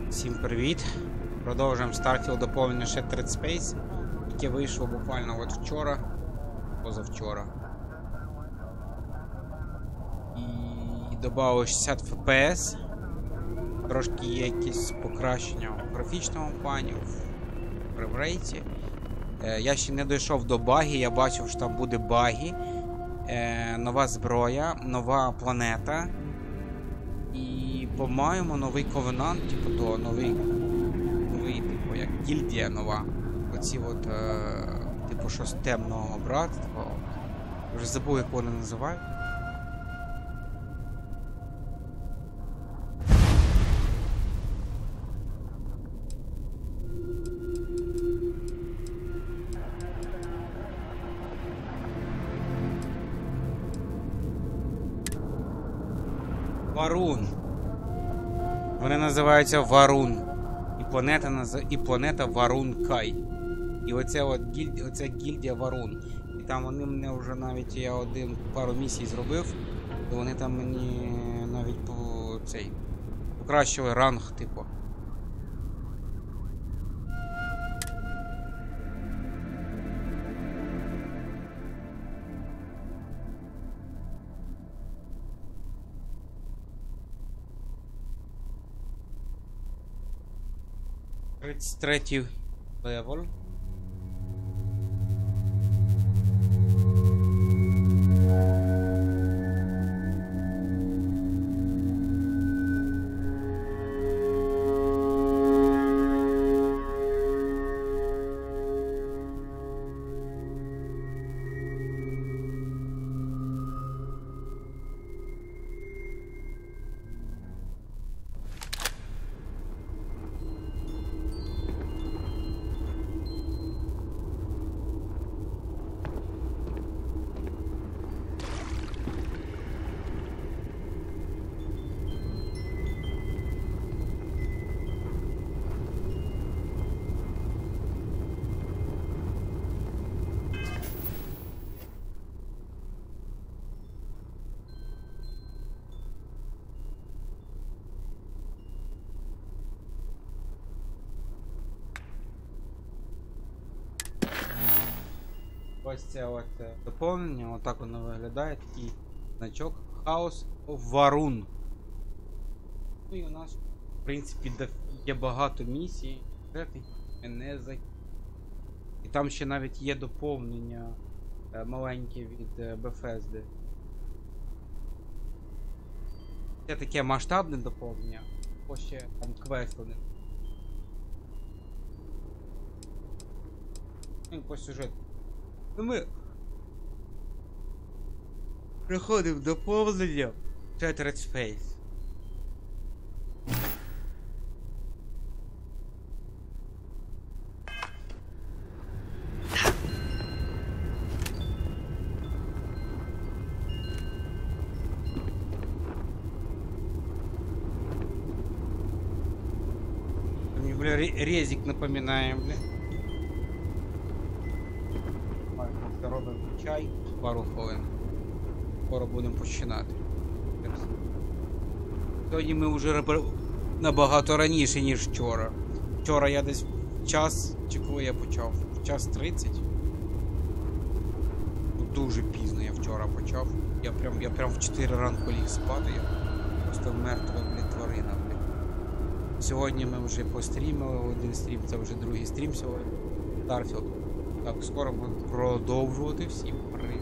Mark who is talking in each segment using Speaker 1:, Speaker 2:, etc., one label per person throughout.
Speaker 1: Всім привіт! Продовжуємо Starfield доповнення Shattered Space, яке вийшло буквально от вчора, позавчора. І додало 60 FPS. Трошки є якісь покращення в графічному плані, в фреймрейті. Я ще не дійшов до баги, я бачив, що там буде баги. Нова зброя, нова планета. І, по-моєму, новий ковенант, типу того, новий, типу, як гільдія нова. Оці от, типу, щось темного братства. Вже забув, як вони називають. Варун. Вони називаються Варун. І планета Варун Кай. І оця гільдія Варун. І там вони мене вже навіть, я пару місій зробив, то вони там мені навіть покращили ранг, типу. Третій левел. Ось це от доповнення, отак воно виглядає, такий значок House of Varun. Ну і у нас, в принципі, є багато місій, і там ще навіть є доповнення маленьке від Bethesda. Це таке масштабне доповнення, ось ще там квест один. Ну, по сюжету. Ми приходимо до повзання Shattered Space. Мне, бля, резик напоминаем, бля. Робимо чай, пару хвилин. Скоро будемо починати. Сьогодні ми вже набагато раніше, ніж вчора. Вчора я десь в час, чи коли я почав? В час 30. Дуже пізно я вчора почав. Я прям в 4 ранку ліг спати. Я просто мертва, блядь, тварина, блядь. Сьогодні ми вже пострімили один стрім, це вже другий стрім сьогодні. Starfield. Так, скоро будемо продовжувати. Всім привіт.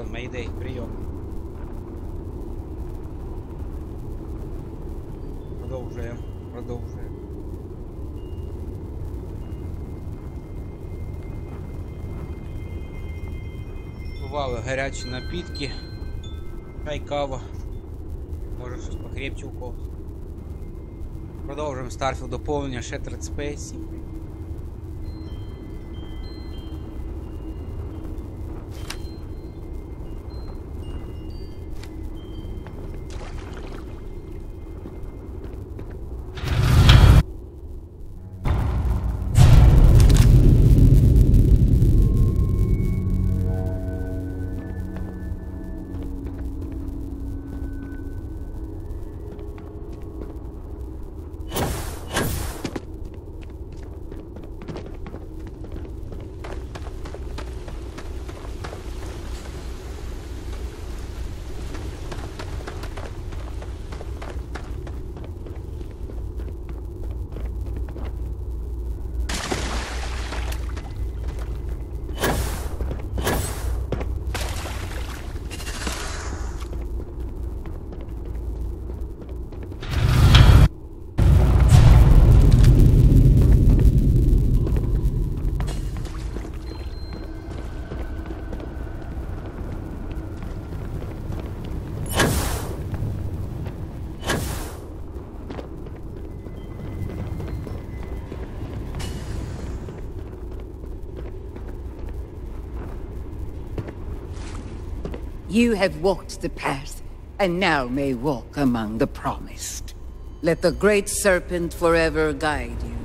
Speaker 1: Бостон, Мейдей, прийом. Продовжуємо. Бували гарячі напітки, чай, кава, може щось покрепче у когось. Продовжуємо Starfield доповнення Shattered Space.
Speaker 2: You have walked the path, and now may walk among the promised. Let the great serpent forever guide you.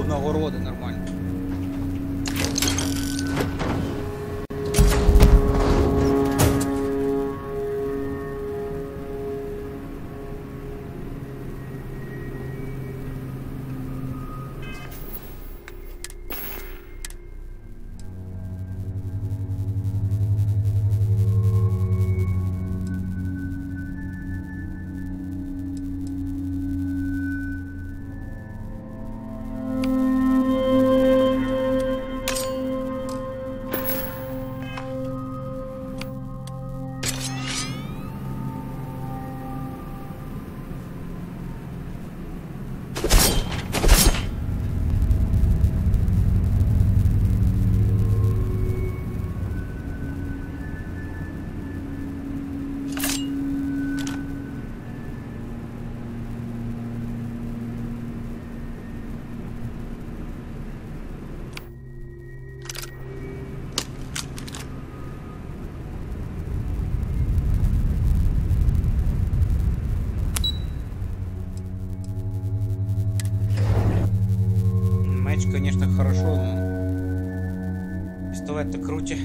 Speaker 1: Нагороди нормально. Конечно, хорошо, но пистолет-то круче.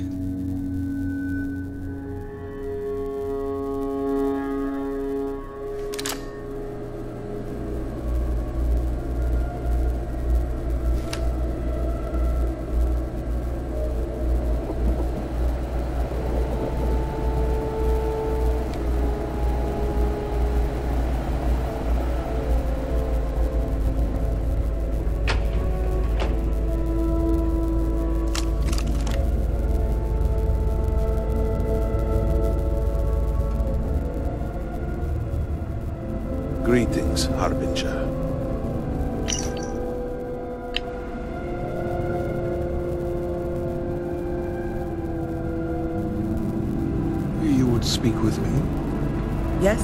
Speaker 3: Greetings, Harbinger. You would speak with me?
Speaker 2: Yes?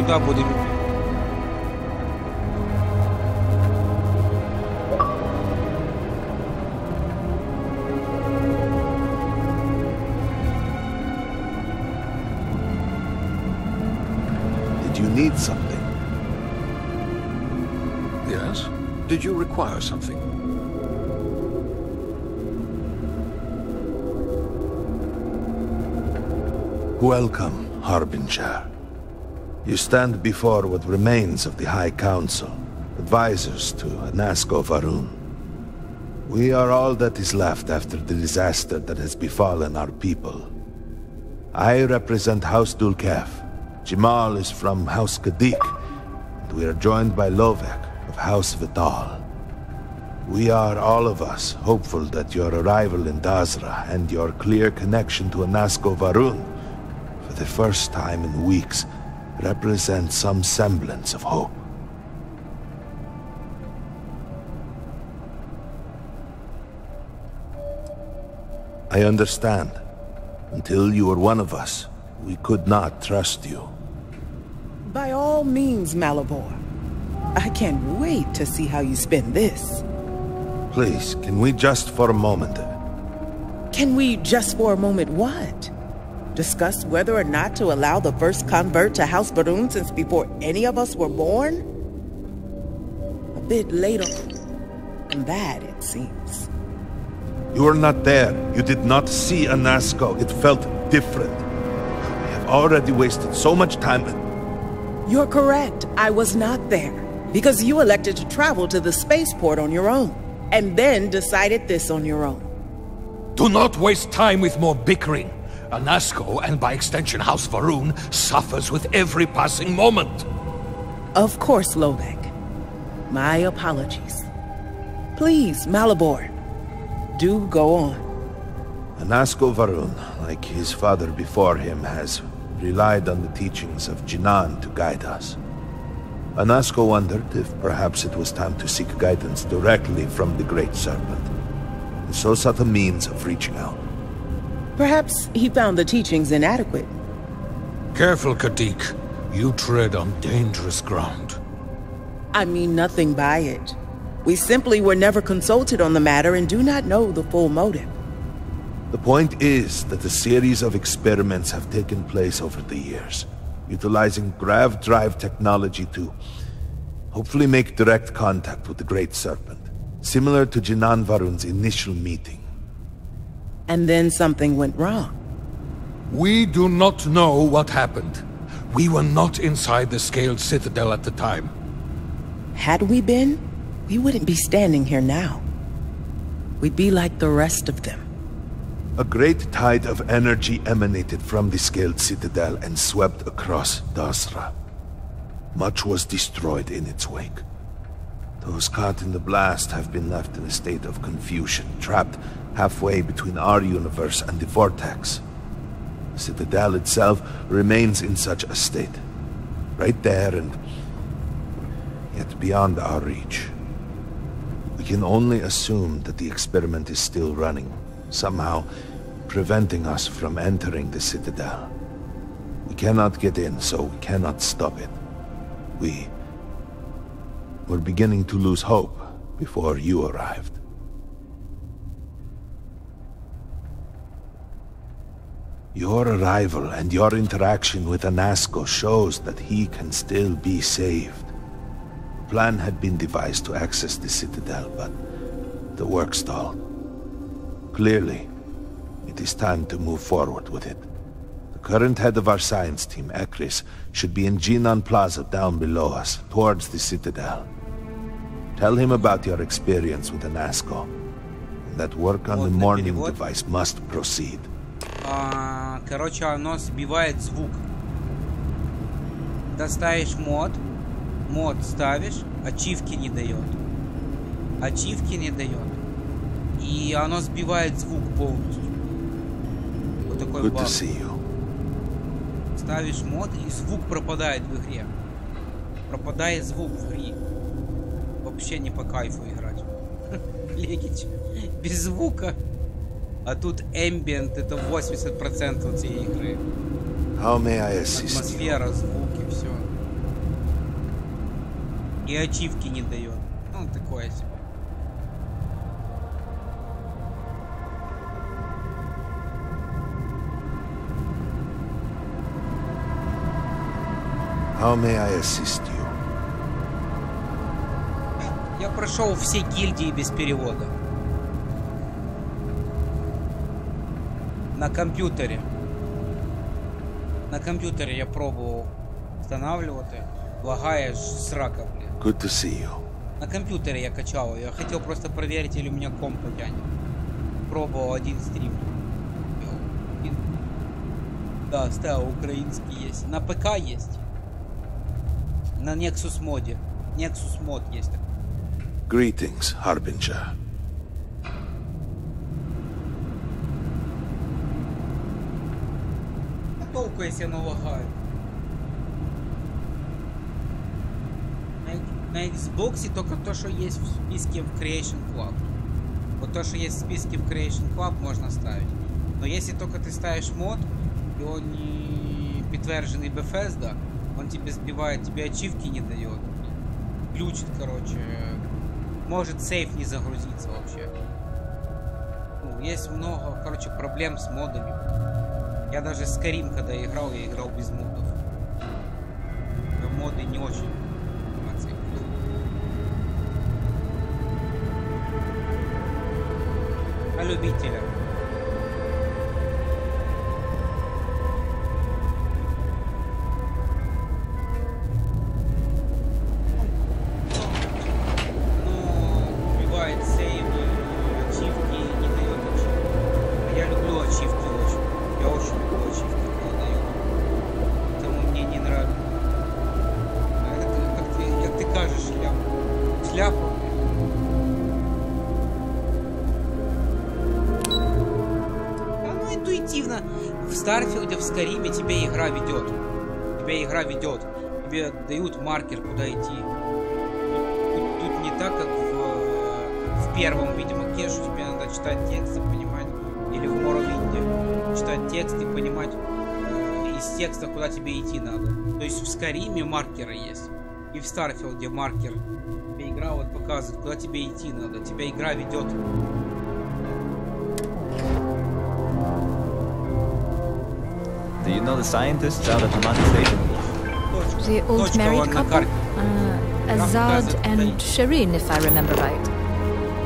Speaker 1: Туда будем.
Speaker 3: you need something.
Speaker 4: Yes? Did you require something?
Speaker 3: Welcome, Harbinger. You stand before what remains of the High Council, advisors to Anasko Varun. We are all that is left after the disaster that has befallen our people. I represent House Dulkef. Jamal is from House Kadik, and we are joined by Lovek of House Vital. We are, all of us, hopeful that your arrival in Dazra and your clear connection to Anasko Varun, for the first time in weeks, represent some semblance of hope. I understand. Until you were one of us, we could not trust you.
Speaker 5: By all means, Malabor. I can't wait to see how you spend this.
Speaker 3: Please, can we just for a moment...
Speaker 5: Can we just for a moment what? Discuss whether or not to allow the first convert to House Varun since before any of us were born? A bit later than that, it seems.
Speaker 3: You were not there. You did not see Anasko. It felt different. I have already wasted so much time.
Speaker 5: You're correct. I was not there. Because you elected to travel to the spaceport on your own. And then decided this on your own.
Speaker 4: Do not waste time with more bickering. Anasko, and by extension House Varun, suffers with every passing moment.
Speaker 5: Of course, Lovek. My apologies. Please, Malabor. Do go on.
Speaker 3: Anasko Varun, like his father before him, has relied on the teachings of Jinan to guide us. Anasko wondered if perhaps it was time to seek guidance directly from the Great Serpent, and so sought a means of reaching out.
Speaker 5: Perhaps he found the teachings inadequate.
Speaker 4: Careful, Kadik. You tread on dangerous ground.
Speaker 5: I mean nothing by it. We simply were never consulted on the matter and do not know the full motive.
Speaker 3: The point is that a series of experiments have taken place over the years, utilizing grav drive technology to hopefully make direct contact with the Great Serpent, similar to Jinan Varun's initial meeting.
Speaker 5: And then something went wrong.
Speaker 4: We do not know what happened. We were not inside the Scaled Citadel at the time.
Speaker 5: Had we been, we wouldn't be standing here now. We'd be like the rest of them.
Speaker 3: A great tide of energy emanated from the Scaled Citadel and swept across Dazra. Much was destroyed in its wake. Those caught in the blast have been left in a state of confusion, trapped halfway between our universe and the Vortex. The Citadel itself remains in such a state. Right there and yet beyond our reach. We can only assume that the experiment is still running, somehow preventing us from entering the Citadel. We cannot get in, so we cannot stop it. We're beginning to lose hope before you arrived. Your arrival and your interaction with Anasko shows that he can still be saved. A plan had been devised to access the Citadel, but the work stalled. Clearly, it is time to move forward with it. The current head of our science team, Ekris, should be in Jinan Plaza down below us, towards the Citadel. Tell him about your experience with Anasko, and that work on the morning device must proceed.
Speaker 1: Короче, оно сбивает звук. Доставишь мод ставишь, ачивки не дает. Ачивки не дает. И оно сбивает звук полностью. Вот такой баг. Ставишь мод, и звук пропадает в игре. Пропадает звук в игре. Вообще не по кайфу играть. Легич. Без звука. А тут ambient, это 80% цієї ігри. Атмосфера, звуки, все. И ачивки не дает. Ну, такое себе.
Speaker 3: How may I assist you?
Speaker 1: Я прошел все гильдии без перевода. На комп'ютері. На комп'ютері я пробував встановлювати. Лагає срака, блін.
Speaker 3: Good to see you.
Speaker 1: На компьютере я качал. Я хотел просто проверить, или у меня комп потянет. Пробовал один стрим. Да, ставил, украинский есть. На ПК есть. На Nexus моде. Nexus мод есть.
Speaker 3: Greetings, Harbinger.
Speaker 1: А толку, если оно лагает? На Xbox только то, что есть в списке в Creation Club. Вот то, что есть в списке в Creation Club, можно ставить. Но если только ты ставишь мод, и он не подтвержденный Bethesda, он тебе сбивает, тебе ачивки не дает. Глючит, короче. Может сейф не загрузиться вообще. Ну, есть много, короче, проблем с модами. Я даже с Skyrim, когда играл, я играл без модов. Моды не очень. На любителя. Убивает сейвы, ачивки, не дает ачивки. А я люблю ачивки очень. Я очень люблю ачивки, когда дают. Поэтому мне не нравится. Это как ты кажешь, шляпу. Шляпу. Интуитивно. В Старфилде, в Скайриме тебя игра ведет. Тебе дают маркер, куда идти. Тут не так, как в первом, видимо, кешу. Тебе надо читать тексты, понимать. Или в Моровинде. Читать тексты, понимать из текста, куда тебе идти надо. То есть в Скайриме маркеры есть. И в Старфилде маркер. Тебе игра вот показывает, куда тебе идти надо. Тебя игра ведет.
Speaker 6: Do you know the scientists out at the Mati station?
Speaker 7: The old married couple? Azad and Shireen, if I remember right.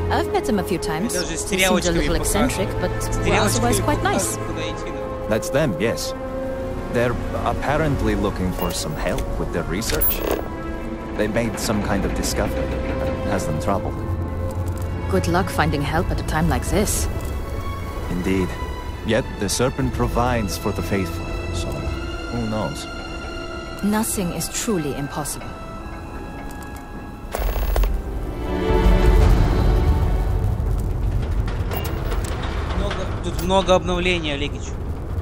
Speaker 7: I've met them a few times. They seemed a little eccentric, but were otherwise quite nice.
Speaker 6: That's them, yes. They're apparently looking for some help with their research. They made some kind of discovery that has them troubled.
Speaker 7: Good luck finding help at a time like this.
Speaker 6: Indeed. Yet the serpent provides for the faithful, so who knows?
Speaker 7: Nothing is truly impossible.
Speaker 1: Тут много обновлений, Олегич.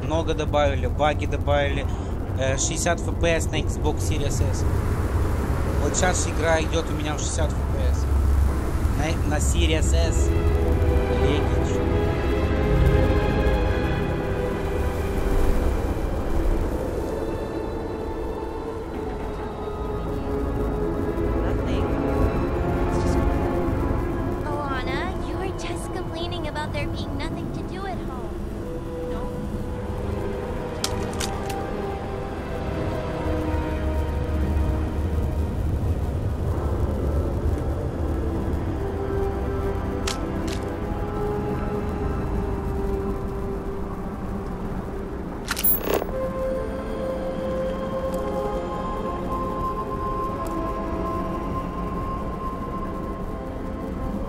Speaker 1: Много добавили, баги добавили. 60 FPS на Xbox Series S. Вот сейчас игра идет у меня в 60 FPS. На Series S. Олегич.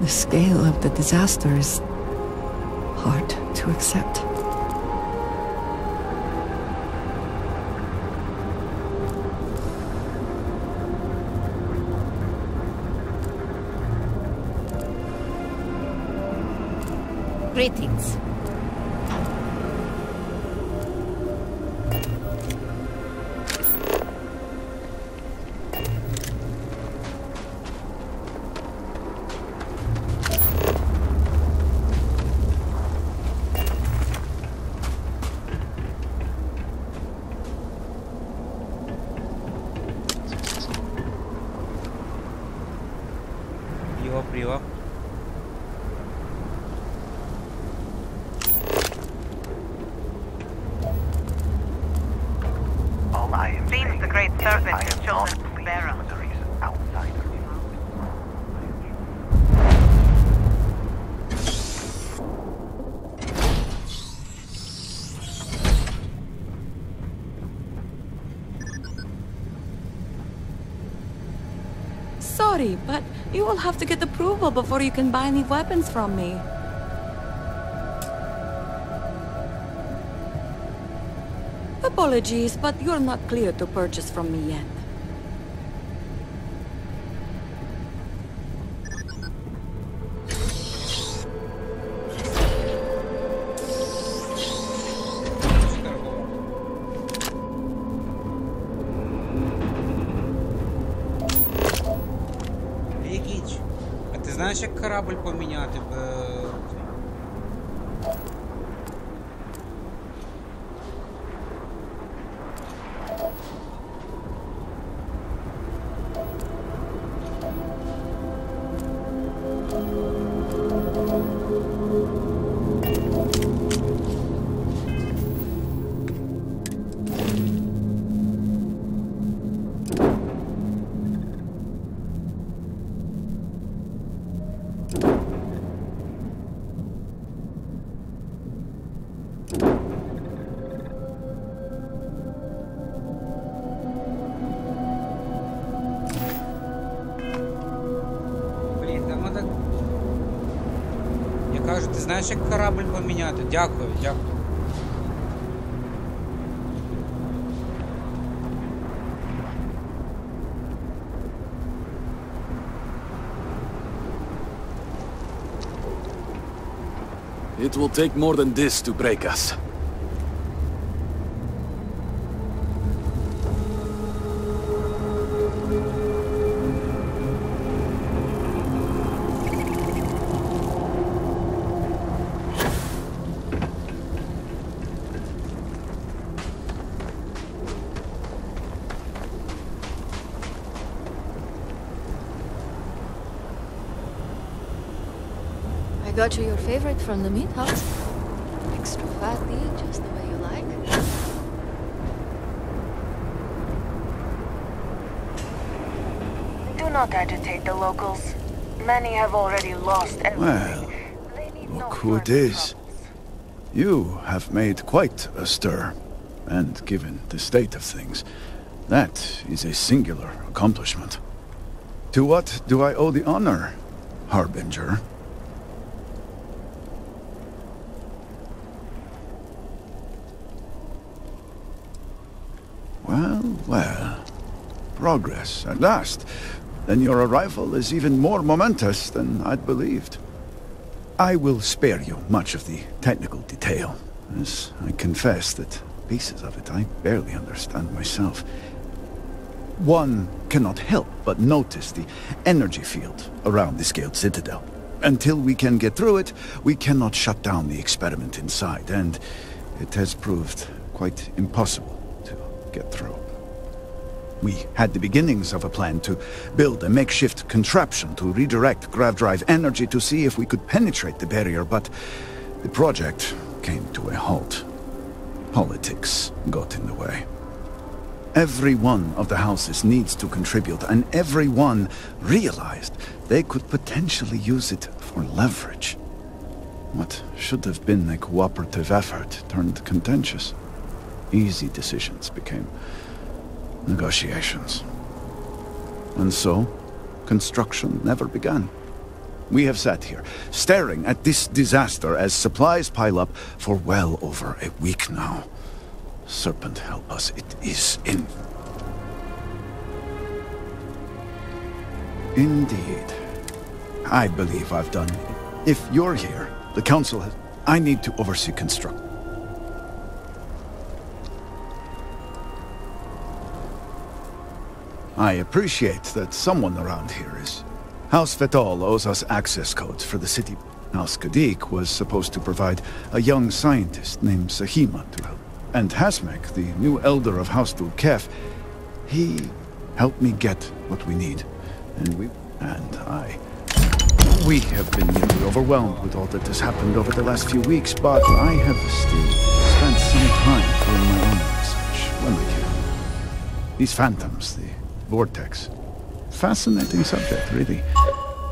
Speaker 8: The scale of the disaster is hard to accept.
Speaker 7: Greetings.
Speaker 1: Приво.
Speaker 9: All I am seems the Great Serpent has chosen to spare us.
Speaker 8: Sorry, but you will have to get approval before you can buy any weapons from me. Apologies, but you're not clear to purchase from me yet.
Speaker 1: Знаєш, як корабль поміняти? Кажу, ти знаєш, як корабль поміняти? Дякую, дякую.
Speaker 10: It will take more than this to break us.
Speaker 7: I got you your favorite from the meat house. Extra fatty, just the way you like.
Speaker 9: Do not agitate the locals. Many have already lost everything.
Speaker 11: Well, look who it is. You have made quite a stir. And given the state of things, that is a singular accomplishment. To what do I owe the honor, Harbinger? Well. Progress, at last. Then your arrival is even more momentous than I'd believed. I will spare you much of the technical detail, as I confess that pieces of it I barely understand myself. One cannot help but notice the energy field around the Scaled Citadel. Until we can get through it, we cannot shut down the experiment inside, and it has proved quite impossible to get through. We had the beginnings of a plan to build a makeshift contraption to redirect grav drive energy to see if we could penetrate the barrier, but the project came to a halt. Politics got in the way. Every one of the houses needs to contribute, and everyone realized they could potentially use it for leverage. What should have been a cooperative effort turned contentious. Easy decisions became negotiations. And so, construction never began. We have sat here, staring at this disaster as supplies pile up for well over a week now. Serpent help us, it is Indeed. I believe I've done it. If you're here, the Council has... I need to oversee construction. I appreciate that someone around here is... House Fetal owes us access codes for the city. House Kadik was supposed to provide a young scientist named Sahima to help. And Hasmek, the new elder of House Dulkef, he helped me get what we need. We have been nearly overwhelmed with all that has happened over the last few weeks, but I have still spent some time doing my own research when I can. these phantoms, the vortex. Fascinating subject, really.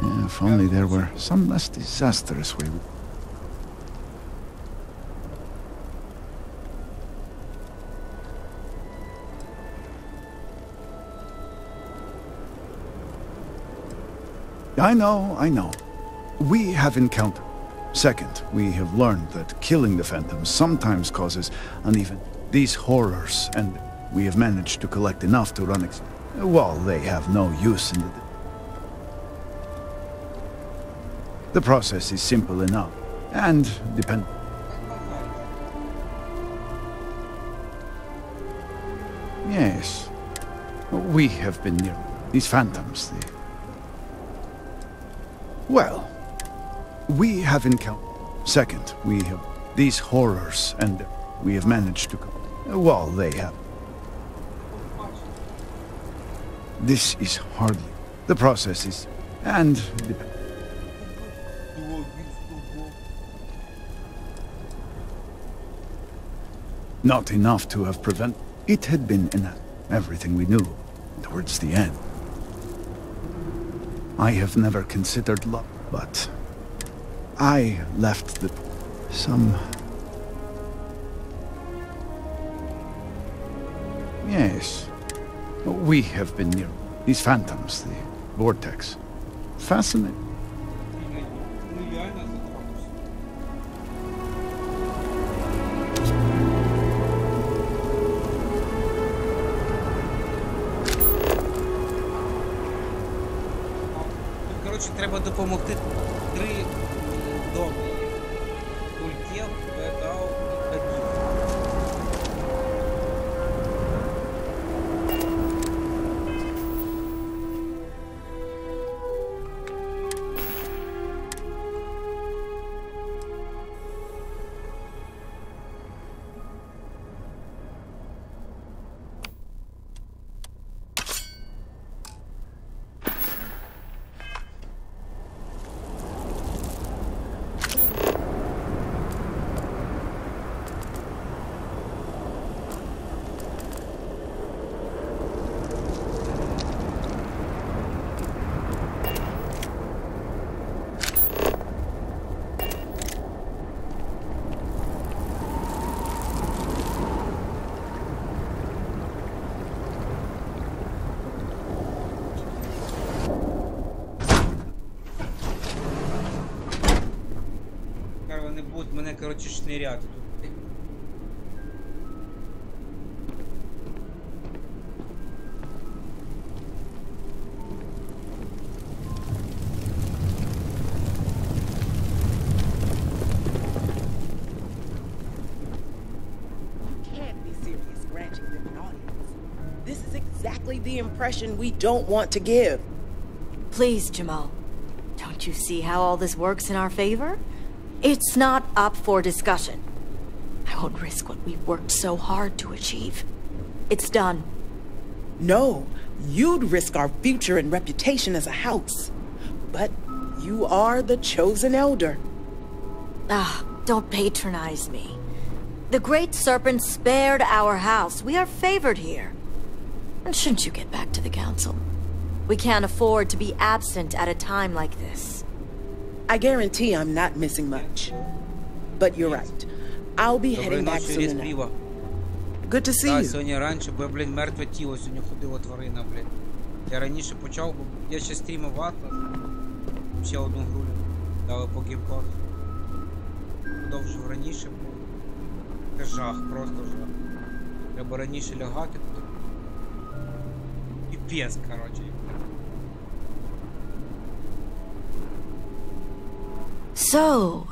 Speaker 11: Yeah, if only there were some less disastrous way. I know. We have encountered. Second, we have learned that killing the phantoms sometimes causes uneven. These horrors, and we have managed to collect enough to run well, they have no use in the process is simple enough, and depend. Yes. We have been near these phantoms, well, we have encountered. Second, we have these horrors, and we have managed to well, they have. This is hardly. The process is, and not enough to have prevented. It had been enough. Everything we knew towards the end. I have never considered love, but I left some. Yes. We have been near these phantoms, the vortex. Fascinating.
Speaker 1: Коротше, треба допомогти 3 добрі. Культів, бедав і кадів. Вони будуть мене, коротше, шниряти тут.
Speaker 5: This is exactly the impression we don't want to give.
Speaker 7: Please, Jamal. Don't you see how all this works in our favor? It's not up for discussion. I won't risk what we've worked so hard to achieve. It's done.
Speaker 5: No, you'd risk our future and reputation as a house. But you are the chosen elder.
Speaker 7: Don't patronize me. The Great Serpent spared our house. We are favored here. And shouldn't you get back to the council? We can't afford to be absent at a time like this.
Speaker 5: I guarantee I'm not missing much. But you're right. I'll be heading back soon enough. Good to see you.
Speaker 1: Сьогодні раніше, бо, блін, мертве тіло сьогодні ходила тварина, блін. Я раніше почав, бо я ще стрімив Атлас. Ще одну гру дали по геймпасу. Продовжив раніше, бо це жах, просто жах. Треба раніше лягати тут. Піпець, коротше.
Speaker 7: So,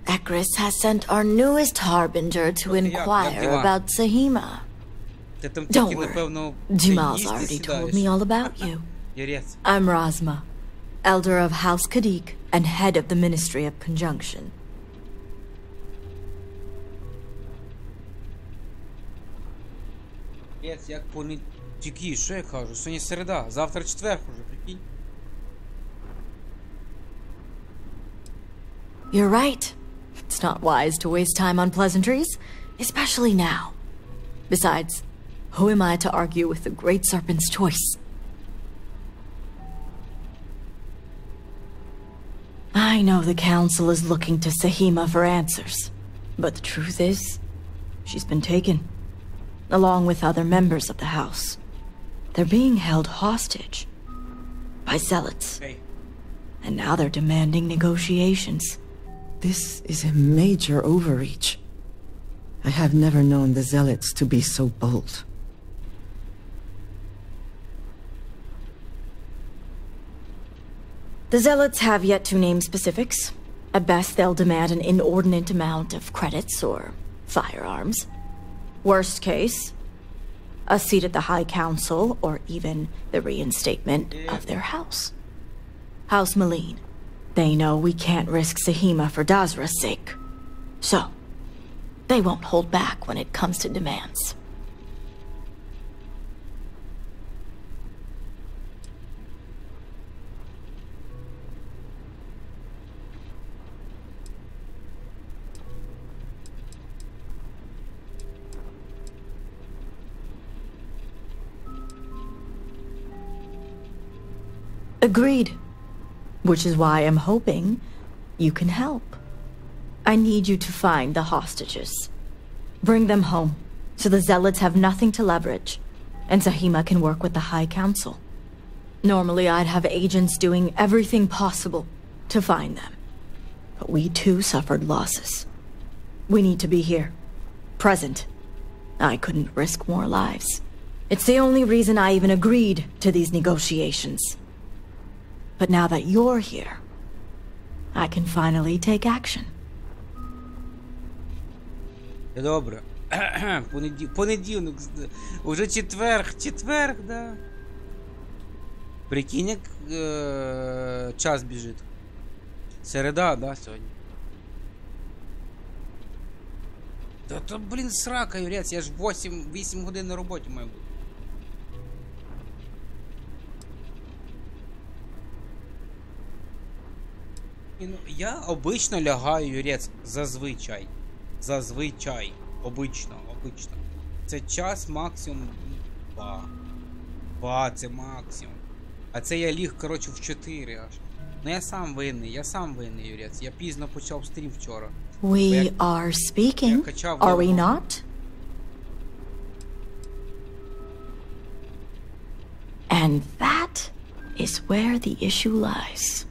Speaker 7: Ekris has sent our newest harbinger to inquire about Sahima. Don't worry, Jamal's already told me all about you. I'm Razma, elder of House Kadik and head of the Ministry of Conjunction.
Speaker 1: Як понеділки, що я кажу? Сьогодні середа, завтра четвер уже, прикинь.
Speaker 7: You're right. It's not wise to waste time on pleasantries, especially now. Besides, Who am I to argue with the Great Serpent's choice? I know the Council is looking to Sahima for answers, but the truth is, she's been taken, along with other members of the House. They're being held hostage by zealots.
Speaker 1: Hey.
Speaker 7: And now they're demanding negotiations.
Speaker 8: This is a major overreach. I have never known the zealots to be so bold.
Speaker 7: The zealots have yet to name specifics. At best, they'll demand an inordinate amount of credits or firearms. Worst case, a seat at the High Council, or even the reinstatement of their house. House Malene. They know we can't risk Sahima for Dazra's sake. So, they won't hold back when it comes to demands. Agreed. Which is why I'm hoping you can help. I need you to find the hostages. Bring them home, so the zealots have nothing to leverage, and Sahima can work with the High Council. Normally I'd have agents doing everything possible to find them. But we too suffered losses. We need to be here. Present. I couldn't risk more lives. It's the only reason I even agreed to these negotiations. But now that you're here, I can finally take action.
Speaker 1: Добре. Понеділок. Уже четверг, да. Прикинь, як час біжить. Середа, да, сьогодні. Та то, блін, срака, Юрець, я ж 8 годин на роботі маю бути. Я обично лягаю, Юрець, зазвичай. Обично. Це час максимум 2 це максимум. А це я ліг, коротше, в 4 аж. Ну я сам винний, Юрець. Я пізно почав стрім вчора.
Speaker 7: We are speaking, are we not? And that is where the issue lies.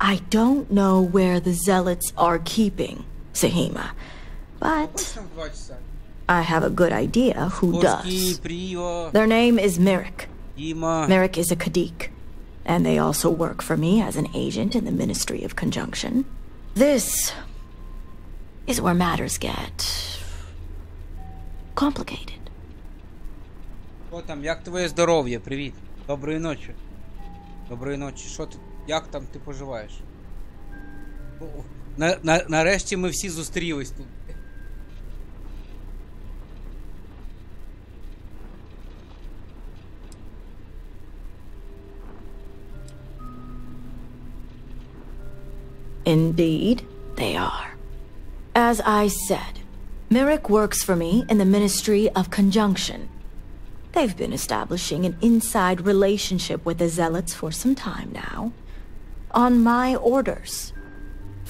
Speaker 7: I don't know where the zealots are keeping Sahima, but I have a good idea who does. Their name is Merrick. Merrick is a Kadik, and they also work for me as an agent in the Ministry of Conjunction. This is where matters get complicated.
Speaker 1: Що там, як твоє здоров'я? Привіт. Доброї ночі. Що ти? Як там ти поживаєш? Нарешті ми всі зустрілись тут.
Speaker 7: Indeed, they are. As I said, Merrick works for me in the Ministry of Conjunction. They've been establishing an inside relationship with the zealots for some time now. On my orders.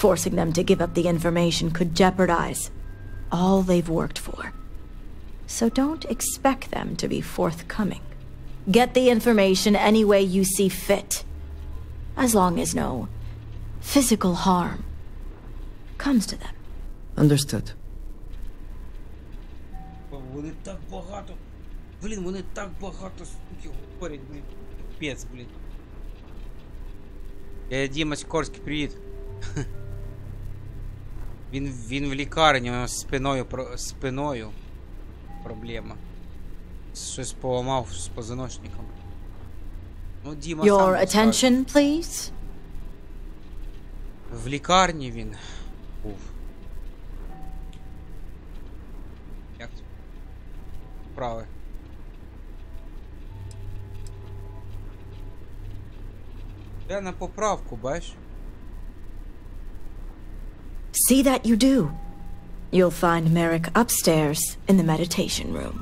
Speaker 7: Forcing them to give up the information could jeopardize all they've worked for. So don't expect them to be forthcoming. Get the information any way you see fit. As long as no physical harm comes to them.
Speaker 8: Understood.
Speaker 1: Вони так багато. Блін, вони так багато говорять, блін. Піпець, блін. Діма Сікорський, привіт. Він в лікарні, у нього з спиною проблема. Щось поламав з позвоночником. Ну, Діма сам
Speaker 7: Your attention, please.
Speaker 1: В лікарні він був. Як це? Праве. Я на поправку, бачиш?
Speaker 7: See that you do. You'll find Merrick upstairs in the meditation room.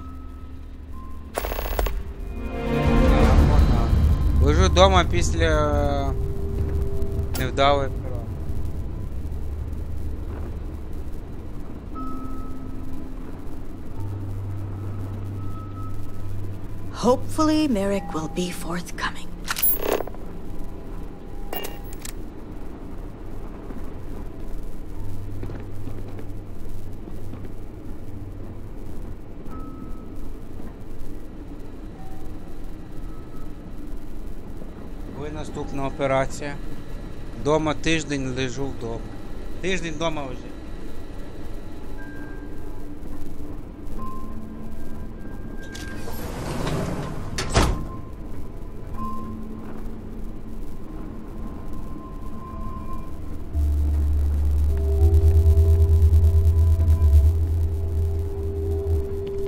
Speaker 1: вдома після невдалої операції.
Speaker 12: Hopefully, Merrick will be forthcoming.
Speaker 1: Коли наступна операція? Дома тиждень лежу вдома. Тиждень вдома вже.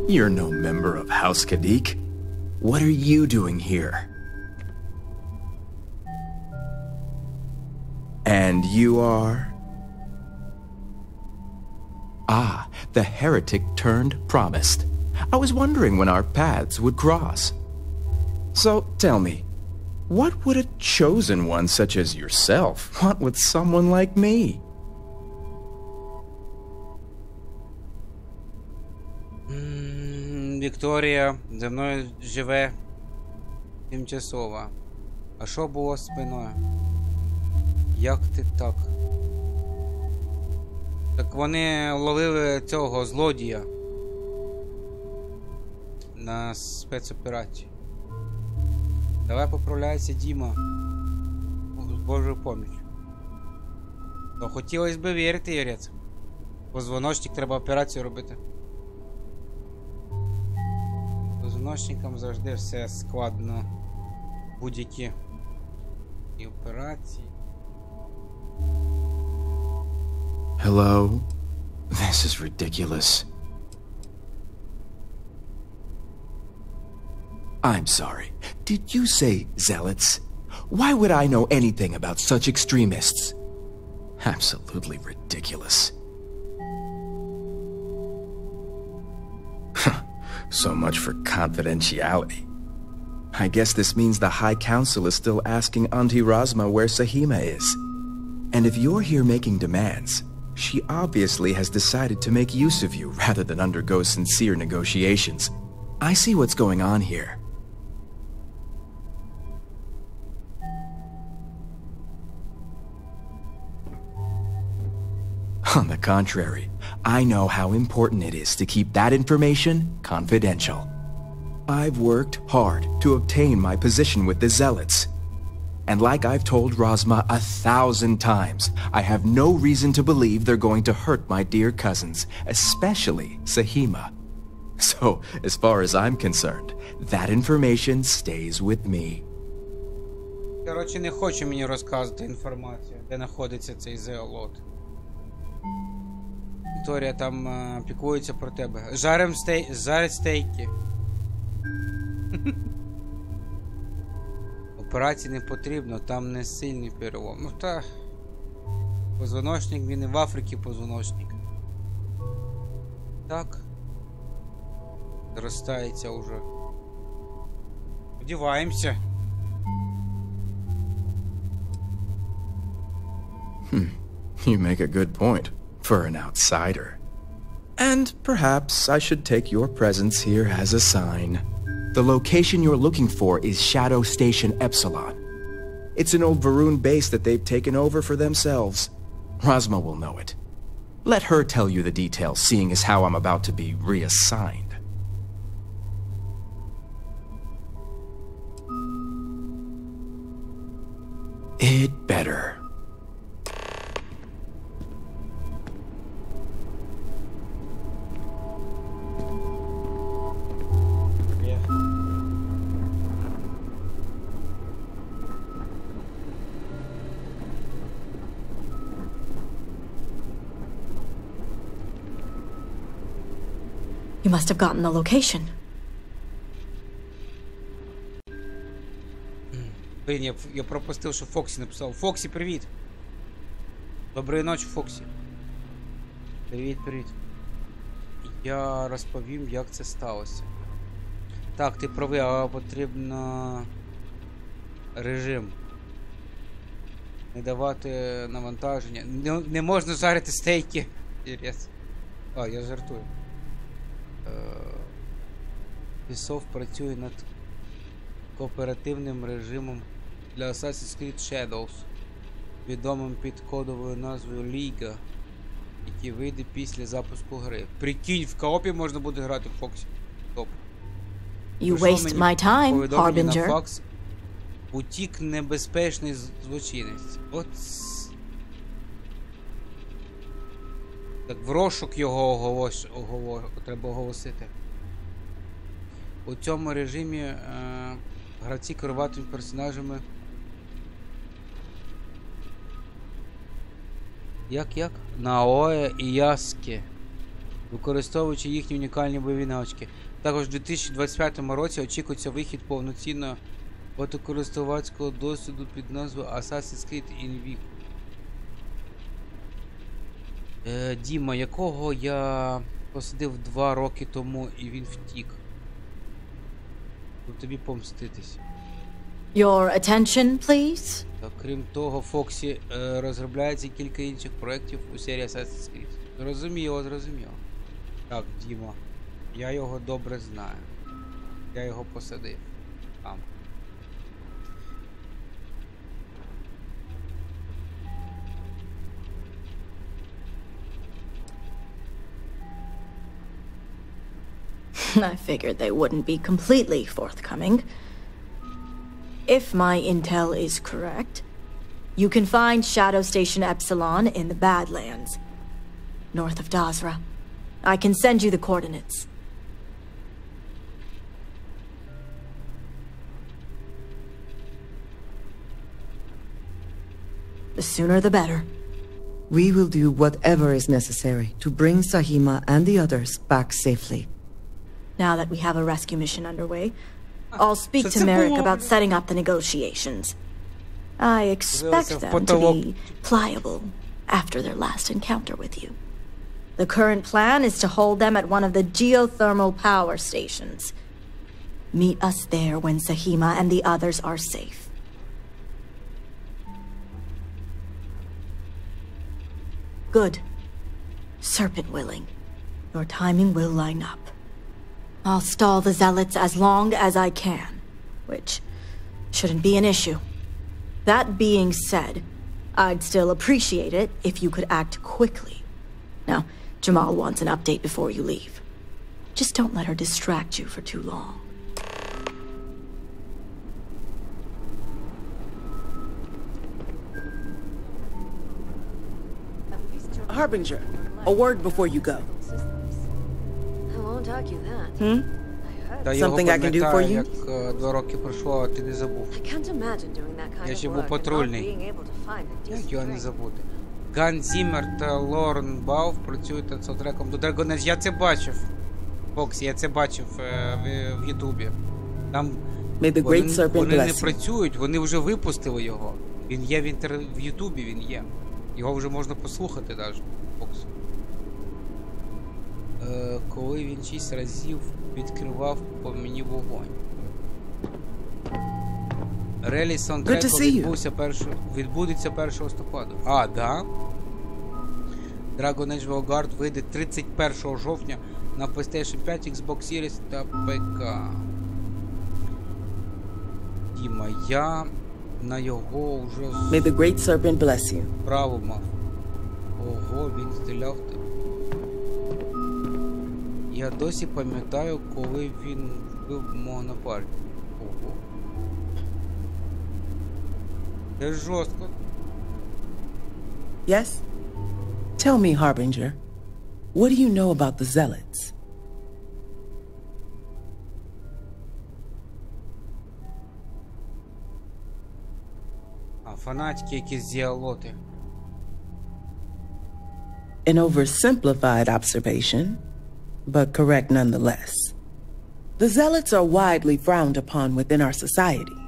Speaker 13: You're no member of House Kadik. What are you doing here? And you are?
Speaker 14: Ah, the heretic turned promised. I was wondering when our paths would cross.
Speaker 13: So, tell me, what would a chosen one such as yourself want with someone like me?
Speaker 1: Вікторія зі мною живе тимчасово. А що було з спиною? Як ти так? Так вони ловили цього злодія на спецоперації. Давай поправляйся, Діма. З Божою поміччю. То хотілося б вірити, Юрець. Позвоночник, треба операцію робити. Позвоночникам завжди все складно. Будь-які і операції.
Speaker 13: Hello? This is ridiculous.
Speaker 14: I'm sorry. Did you say zealots? Why would I know anything about such extremists?
Speaker 13: Absolutely ridiculous. So much for confidentiality. I guess this means the High Council is still asking Auntie Razma where Sahima is.
Speaker 14: And if you're here making demands, she obviously has decided to make use of you rather than undergo sincere negotiations. I see what's going on here. On the contrary, I know how important it is to keep that information confidential. I've worked hard to obtain my position with the Zealots. And like I've told Razma 1,000 times, I have no reason to believe they're going to hurt my dear cousins, especially Sahima. So, as far as I'm concerned, that information stays with me.
Speaker 1: Коротше, не хоче мені розказувати інформацію, де знаходиться цей зеолот. Вікторія там піклується про тебе. Жарять стейки. Операції не потрібно, там не сильний перелом. Ну та позвоночник, він і в Африці позвоночник. Так. Зростається уже. Сподіваємося.
Speaker 13: You make a good point for an outsider.
Speaker 14: And perhaps I should take your presence here as a sign. The location you're looking for is Shadow Station Epsilon. It's an old Varun base that they've taken over for themselves. Razma will know it. Let her tell you the details, seeing as how I'm about to be reassigned. It better.
Speaker 12: You must have gotten the location.
Speaker 1: Блін, я пропустив, що Фоксі написав. Фоксі, привіт! Доброї ночі, Фоксі. Привіт, привіт. Я розповім, як це сталося. Так, ти правий, але потрібно режим. Не давати навантаження. Не можна жарити стейки. А, я жартую. Ubisoft працює над кооперативним режимом для Assassin's Creed Shadows, відомим під кодовою назвою Ліга, який вийде після запуску гри. Прикинь, в коопі можна буде грати в Фоксі. Топ.
Speaker 12: You waste my time, Harbinger.
Speaker 1: Факс. Утік небезпечний злочинець. От. Так в розшук його треба оголосити. У цьому режимі гравці керуватимуть персонажами. Як? Наоe і Яске, використовуючи їхні унікальні бойові навички. Також у 2025 році очікується вихід повноцінного фотокористувацького досвіду під назвою Assassin's Creed Invictus. Діма, якого я посадив 2 роки тому і він втік. Щоб тобі помститись.
Speaker 12: Your attention, please.
Speaker 1: Так, крім того, Фоксі розробляється кілька інших проєктів у серії Assassin's Creed. Зрозуміло. Так, Діма. Я його добре знаю. Я його посадив. Там.
Speaker 12: I figured they wouldn't be completely forthcoming. If my intel is correct, you can find Shadow Station Epsilon in the Badlands, north of Dazra. I can send you the coordinates. The sooner the better.
Speaker 8: We will do whatever is necessary to bring Sahima and the others back safely.
Speaker 12: Now that we have a rescue mission underway, I'll speak to Merrick about setting up the negotiations. I expect them to be pliable after their last encounter with you. The current plan is to hold them at one of the geothermal power stations. Meet us there when Sahima and the others are safe. Good. Serpent willing. Your timing will line up. I'll stall the Zealots as long as I can, which shouldn't be an issue. That being said, I'd still appreciate it if you could act quickly. Now, Jamal wants an update before you leave. Just don't let her distract you for too long.
Speaker 5: Harbinger, a word before you go.
Speaker 15: I won't argue that.
Speaker 5: Something I can do for you?
Speaker 1: 2 роки пройшло, а ти не забув.
Speaker 15: I can't imagine doing that kind
Speaker 1: Я
Speaker 15: of
Speaker 1: ще
Speaker 15: work
Speaker 1: був
Speaker 15: and not
Speaker 1: патрульний.
Speaker 15: being able to find a
Speaker 1: Як його не
Speaker 15: decent
Speaker 1: забути. Ган Зіммер та Лорен Бауф працюють над саундтреком до Dragon Age. Я це бачив. Фоксі, я це бачив в Ютубі. Там вони не працюють, вони вже випустили його. Він є в Ютубі, він є. Його вже можна послухати навіть. Фокс. Коли він 6 разів відкривав по мені вогонь. Реліз саундтреку відбудеться 1 листопада. А, да? Dragon Age Vanguard вийде 31 жовтня на PlayStation 5, Xbox Series та ПК. Діма, я на його вже
Speaker 5: May the great serpent bless you.
Speaker 1: Право мав. Ого, він стріляв тебе. Я досі пам'ятаю, коли він вбив мого напарника. Ого. Це жорстко.
Speaker 5: Yes? Tell me, Harbinger, what do you know about the Zealots?
Speaker 1: Фанатики, якісь зіалоти.
Speaker 5: An oversimplified observation, but correct nonetheless. The Zealots are widely frowned upon within our society.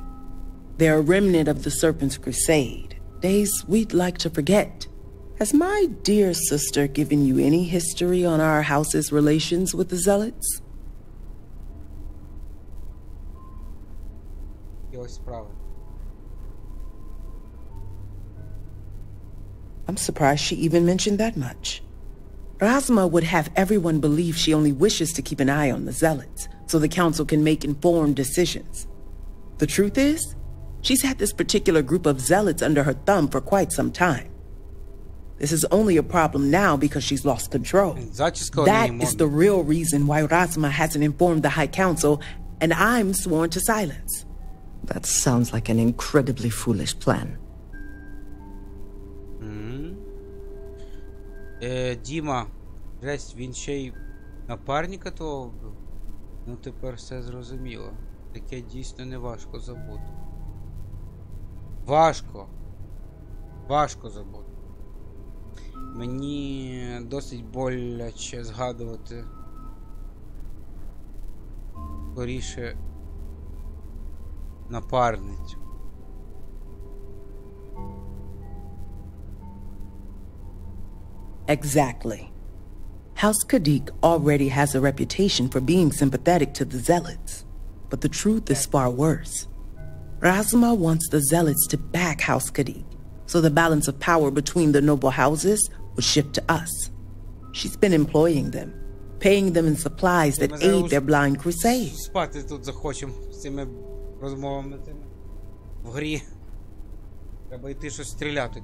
Speaker 5: They're a remnant of the Serpent's Crusade, days we'd like to forget. Has my dear sister given you any history on our house's relations with the Zealots?
Speaker 1: Ось справа.
Speaker 5: I'm surprised she even mentioned that much. Razma would have everyone believe she only wishes to keep an eye on the Zealots, so the Council can make informed decisions. The truth is, she's had this particular group of Zealots under her thumb for quite some time. This is only a problem now because she's lost control. That is the real reason why Razma hasn't informed the High Council, and I'm sworn to silence.
Speaker 8: That sounds like an incredibly foolish plan.
Speaker 1: Діма, жесть, він ще й напарника того вбив? Ну тепер все зрозуміло. Таке дійсно не важко забути. Важко забути. Мені досить боляче згадувати скоріше напарницю.
Speaker 5: Exactly. House Kadik already has a reputation for being sympathetic to the Zealots. But the truth is far worse. Razma wants the Zealots to back House Kadik, so the balance of power between the noble houses will shift to us. She's been employing them, paying them in supplies that aid their blind crusade.
Speaker 1: Спати тут захочем з цими розмовами в грі. Треба йти щось стріляти.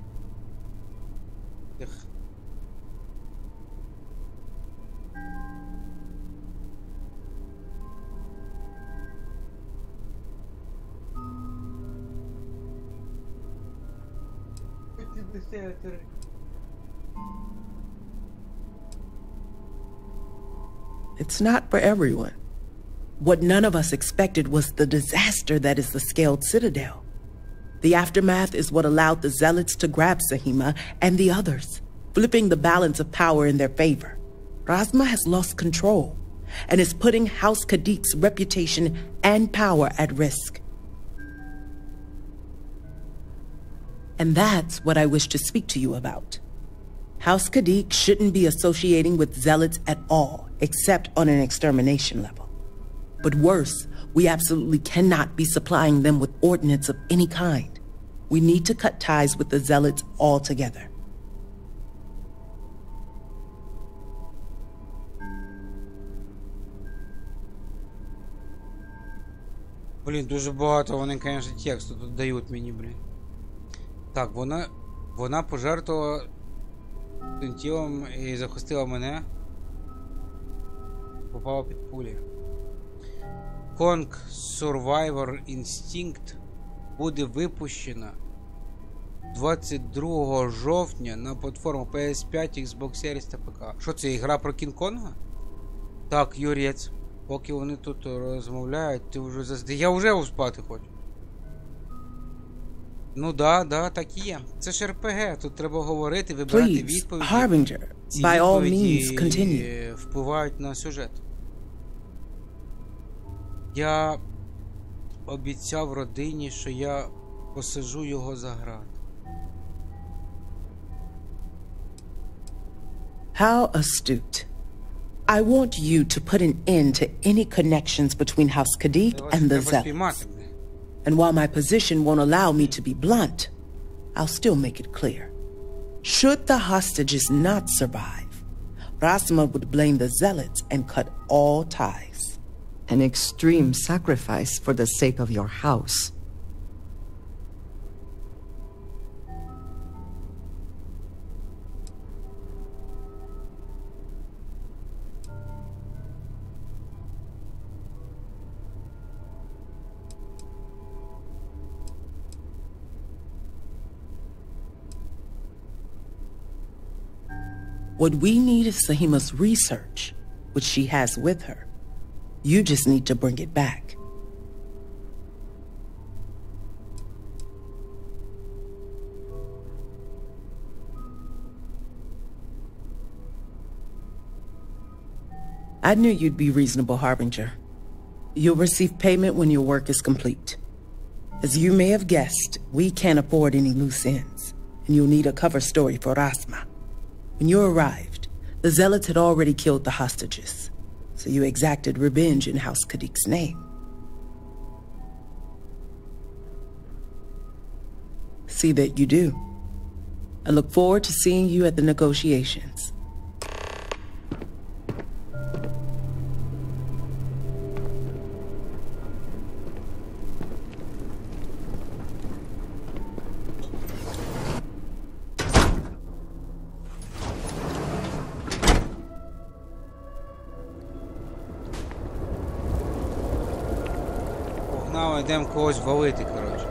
Speaker 5: It's not for everyone. What none of us expected was the disaster that is the Scaled Citadel. The aftermath is what allowed the Zealots to grab Sahima and the others, flipping the balance of power in their favor. Razma has lost control and is putting House Kadik's reputation and power at risk. And that's what I wish to speak to you about. House Kadik shouldn't be associating with Zealots at all, except on an extermination level. But worse, we absolutely cannot be supplying them with ordnance of any kind. We need to cut ties with the Zealots altogether.
Speaker 1: Блін, дуже багато вони, конечно, тексту тут дають мені, блін. Так, вона пожертвувала тим тілом і захистила мене. Попала під пулі. Kong Survivor Instinct буде випущена 22 жовтня на платформу PS5, Xbox Series та ПК. Що це, ігра про Кінг-Конга? Так, Юрець, поки вони тут розмовляють, ти вже я вже спати хочу. Ну да, так і є. Це ж РПГ, тут треба говорити, вибирати відповіді.
Speaker 5: Harbinger, by all means, continue.
Speaker 1: Впливають на сюжет. Я обіцяв родині, що я посаджу його за грати.
Speaker 5: How astute. I want you to put an end to any connections between House Kadik and the Zealots. And while my position won't allow me to be blunt, I'll still make it clear. Should the hostages not survive, Razma would blame the Zealots and cut all ties.
Speaker 8: An extreme sacrifice for the sake of your house.
Speaker 5: What we need is Sahima's research, which she has with her. You just need to bring it back. I knew you'd be reasonable, Harbinger. You'll receive payment when your work is complete. As you may have guessed, we can't afford any loose ends, and you'll need a cover story for Razma. When you arrived, the Zealots had already killed the hostages, so you exacted revenge in House Kadik's name. See that you do. I look forward to seeing you at the negotiations.
Speaker 1: Йдемо когось валити, коротше.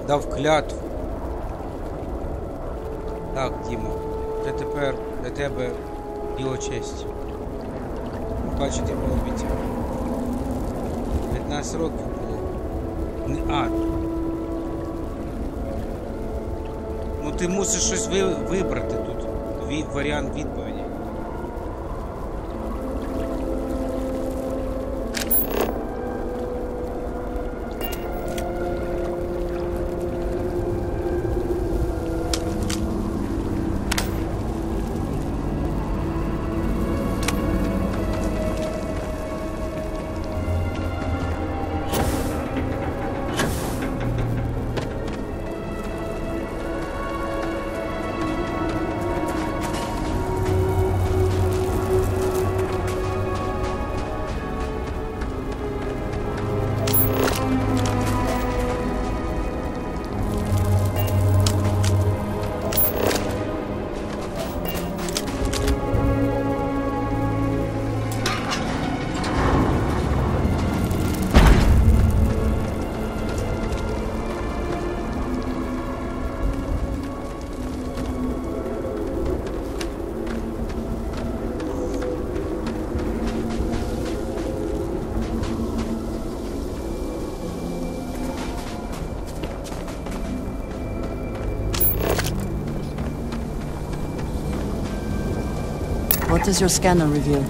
Speaker 1: Дав клятву. Так, Дімо, це тепер для тебе діло честі. Бачите, пообіцяв. 15 років було. Ну ти мусиш щось вибрати тут. Варіант відповіді.
Speaker 8: What does your scanner reveal?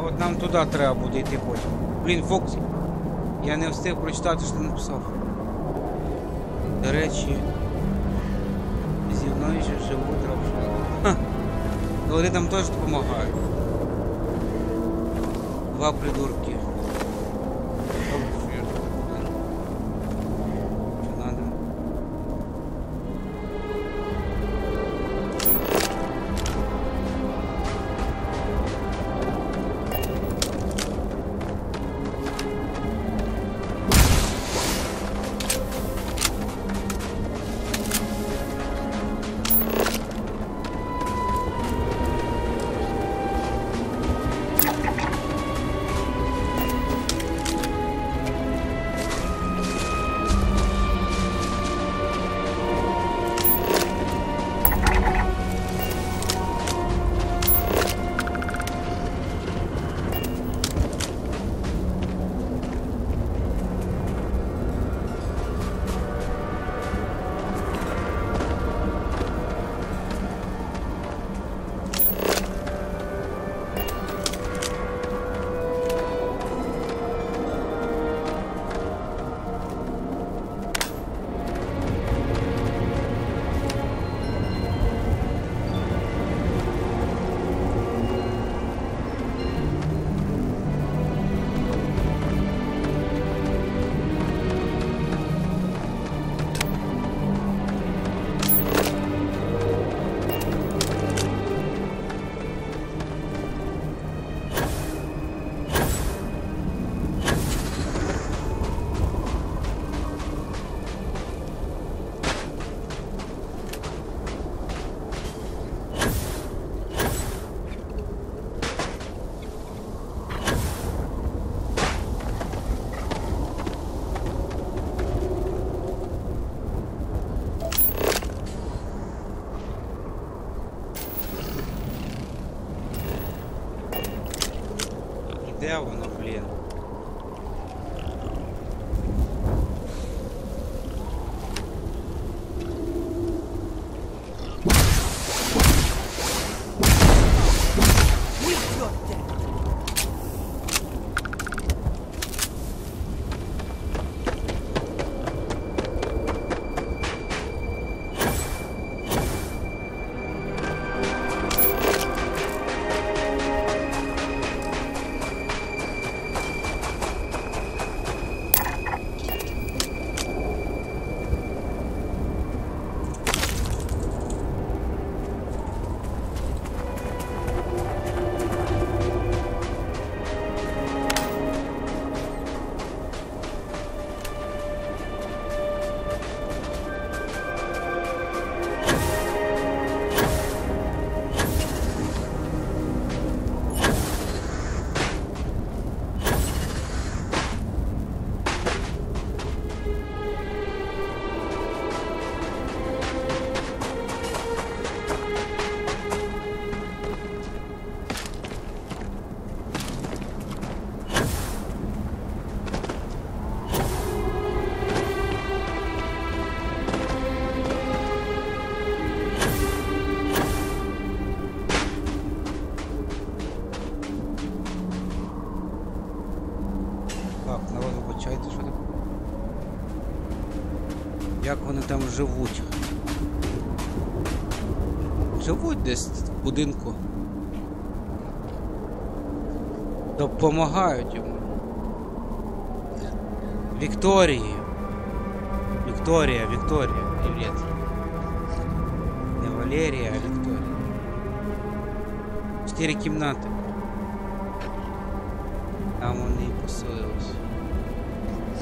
Speaker 1: От нам туди треба буде йти потім. Блін, Фоксі. Я не встиг прочитати, що ти написав. До речі, зі мною ще живуть рабши. Вони там теж допомагають. Два придурки. Де воно, блін? Як вони там живуть? Живуть десь в будинку. Допомагають йому. Вікторія, привіт. Не Валерія, а Вікторія. 4 кімнати. Там вони і поселились.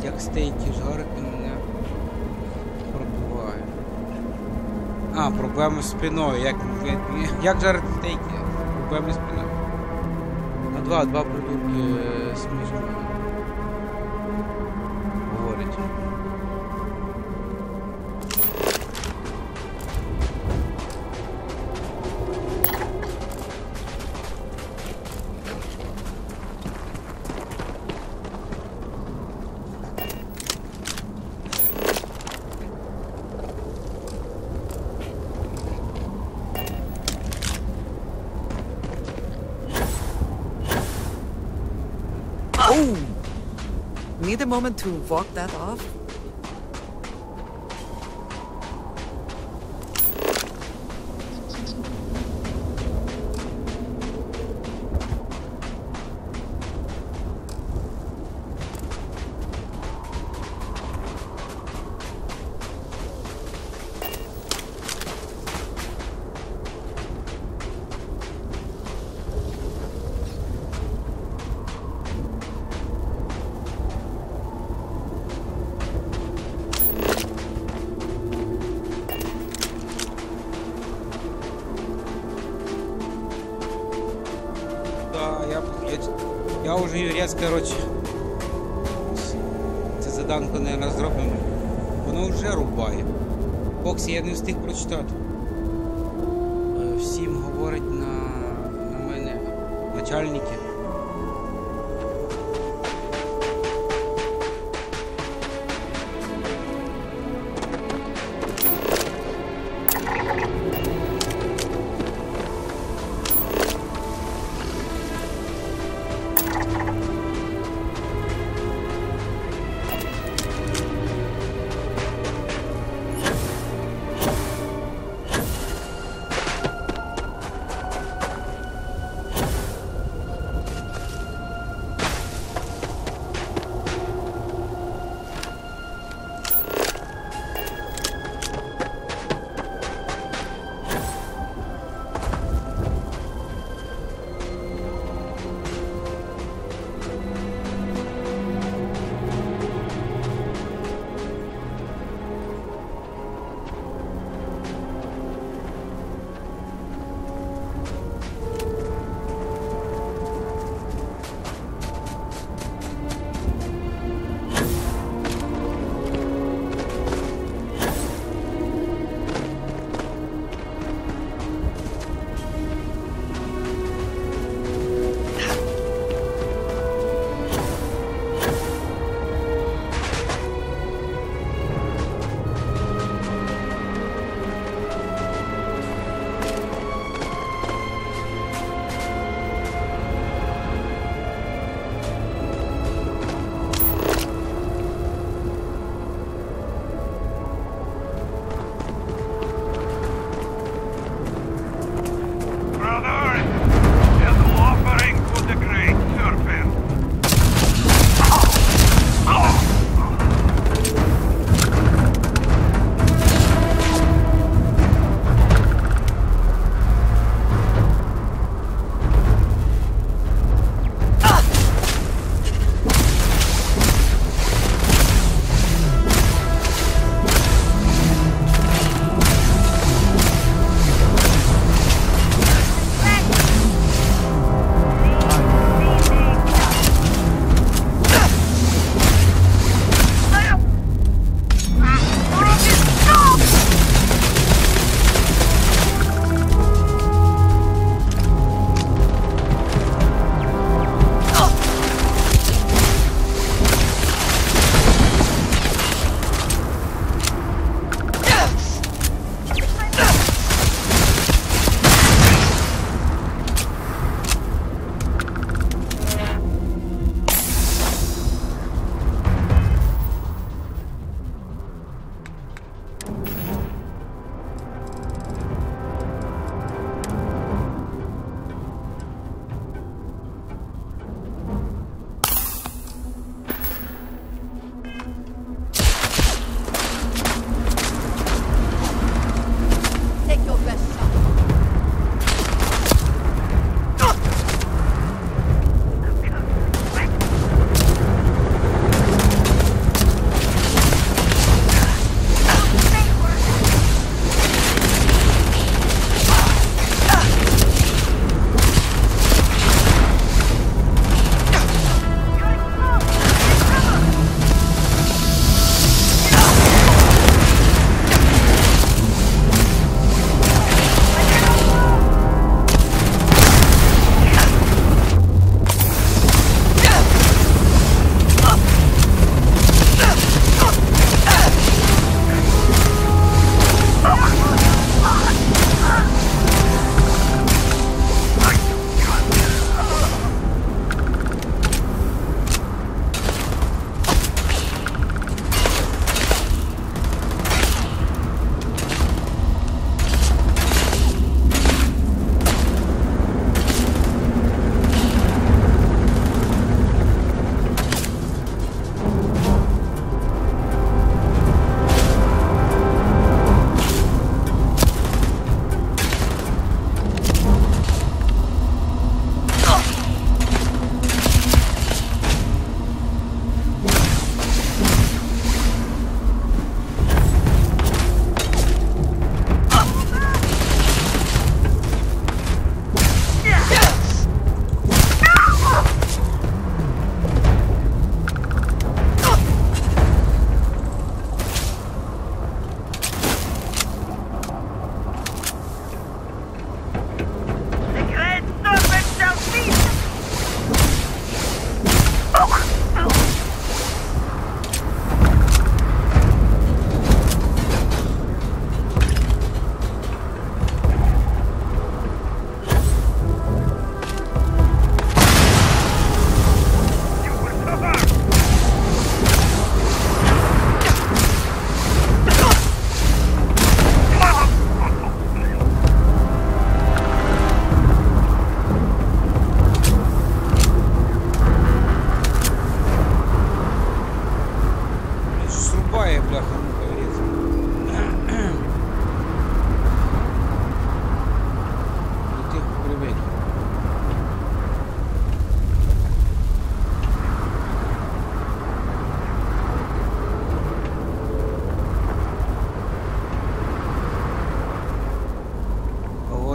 Speaker 1: Як стейки жарити мене пробиває. А, проблеми з спиною. Як жарити стейки? Проблеми з спиною. На два придурки смішно говорять.
Speaker 8: Need a moment to walk that off?
Speaker 1: Я уже юрець, короче. Це заданку, наверное, зробимо. Воно вже рубає. Боксі я не встиг прочитати. Всім говорить на мене начальники.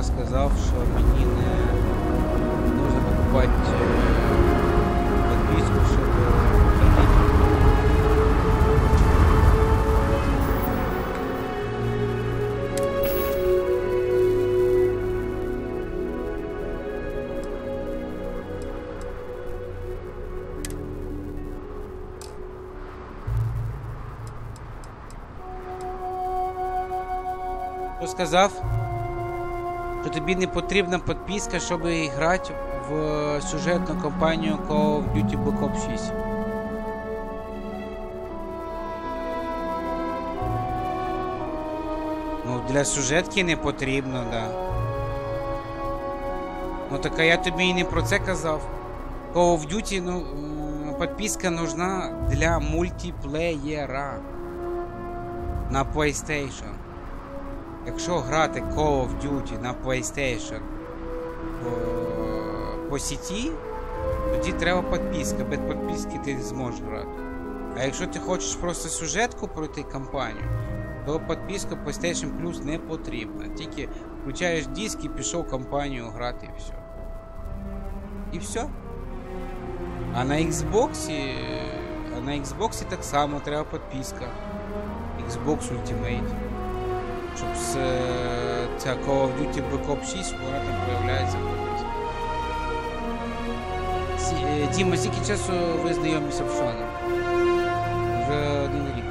Speaker 1: сказав, що мені не нужно покупати підписку, щоб сказав, що тобі не потрібна підписка, щоб грати в сюжетну кампанію Call of Duty Black Ops 6. Ну, для сюжетки не потрібно, да. Ну, так а я тобі і не про це казав. Call of Duty, ну, підписка нужна для мультиплеєра на PlayStation. Якщо грати Call of Duty на PlayStation по сеті, тоді треба підписка. Без підписки ти не зможеш грати. А якщо ти хочеш просто сюжетку пройти кампанію, то підписка PlayStation Plus не потрібна. Тільки включаєш диск і пішов кампанію грати і все. І все. А на Xbox так само треба підписка. Xbox Ultimate. Щоб ця Call of Duty Black Ops 6, вона там появляється. Діма, скільки часу ви знайомі з Шаном? Вже 1 рік.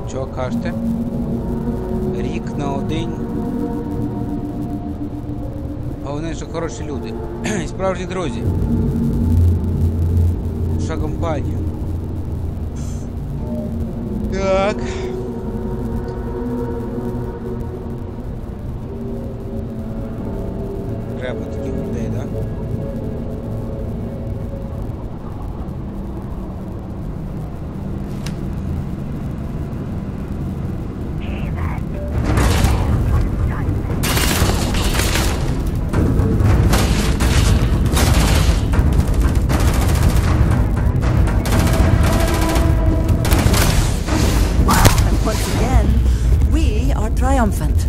Speaker 1: Що кажете? Рік на 1. Головне, що хороші люди. Справжні друзі. Що компанія? Так. Треба таких людей, да?
Speaker 8: Triumphant.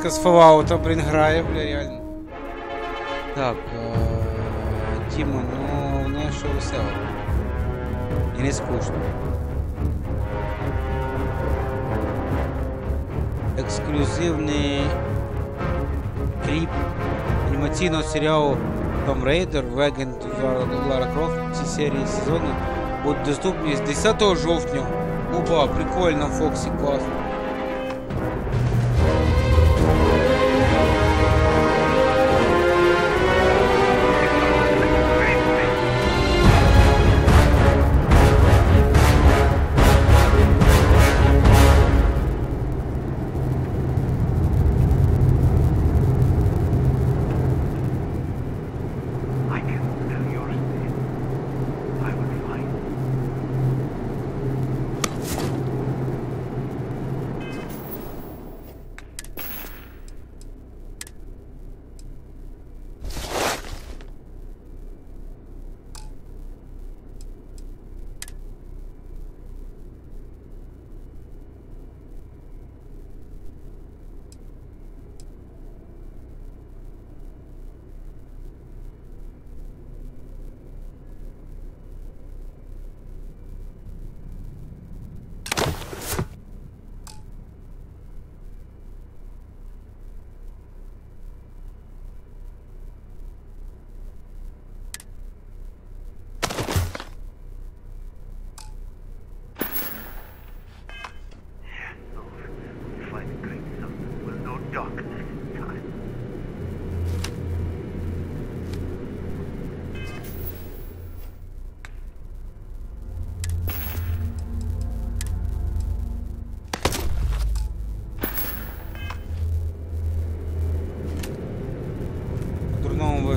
Speaker 1: Дядька з Fallout, блін, грає, бля, реально. Так, Діма, ну, воно ще весело. І не скучно. Ексклюзивний кліп анімаційного серіалу Tomb Raider Legend of Lara Croft в цій серії сезону будуть доступні з 10 жовтня. Опа, прикольно, Фоксі, класно.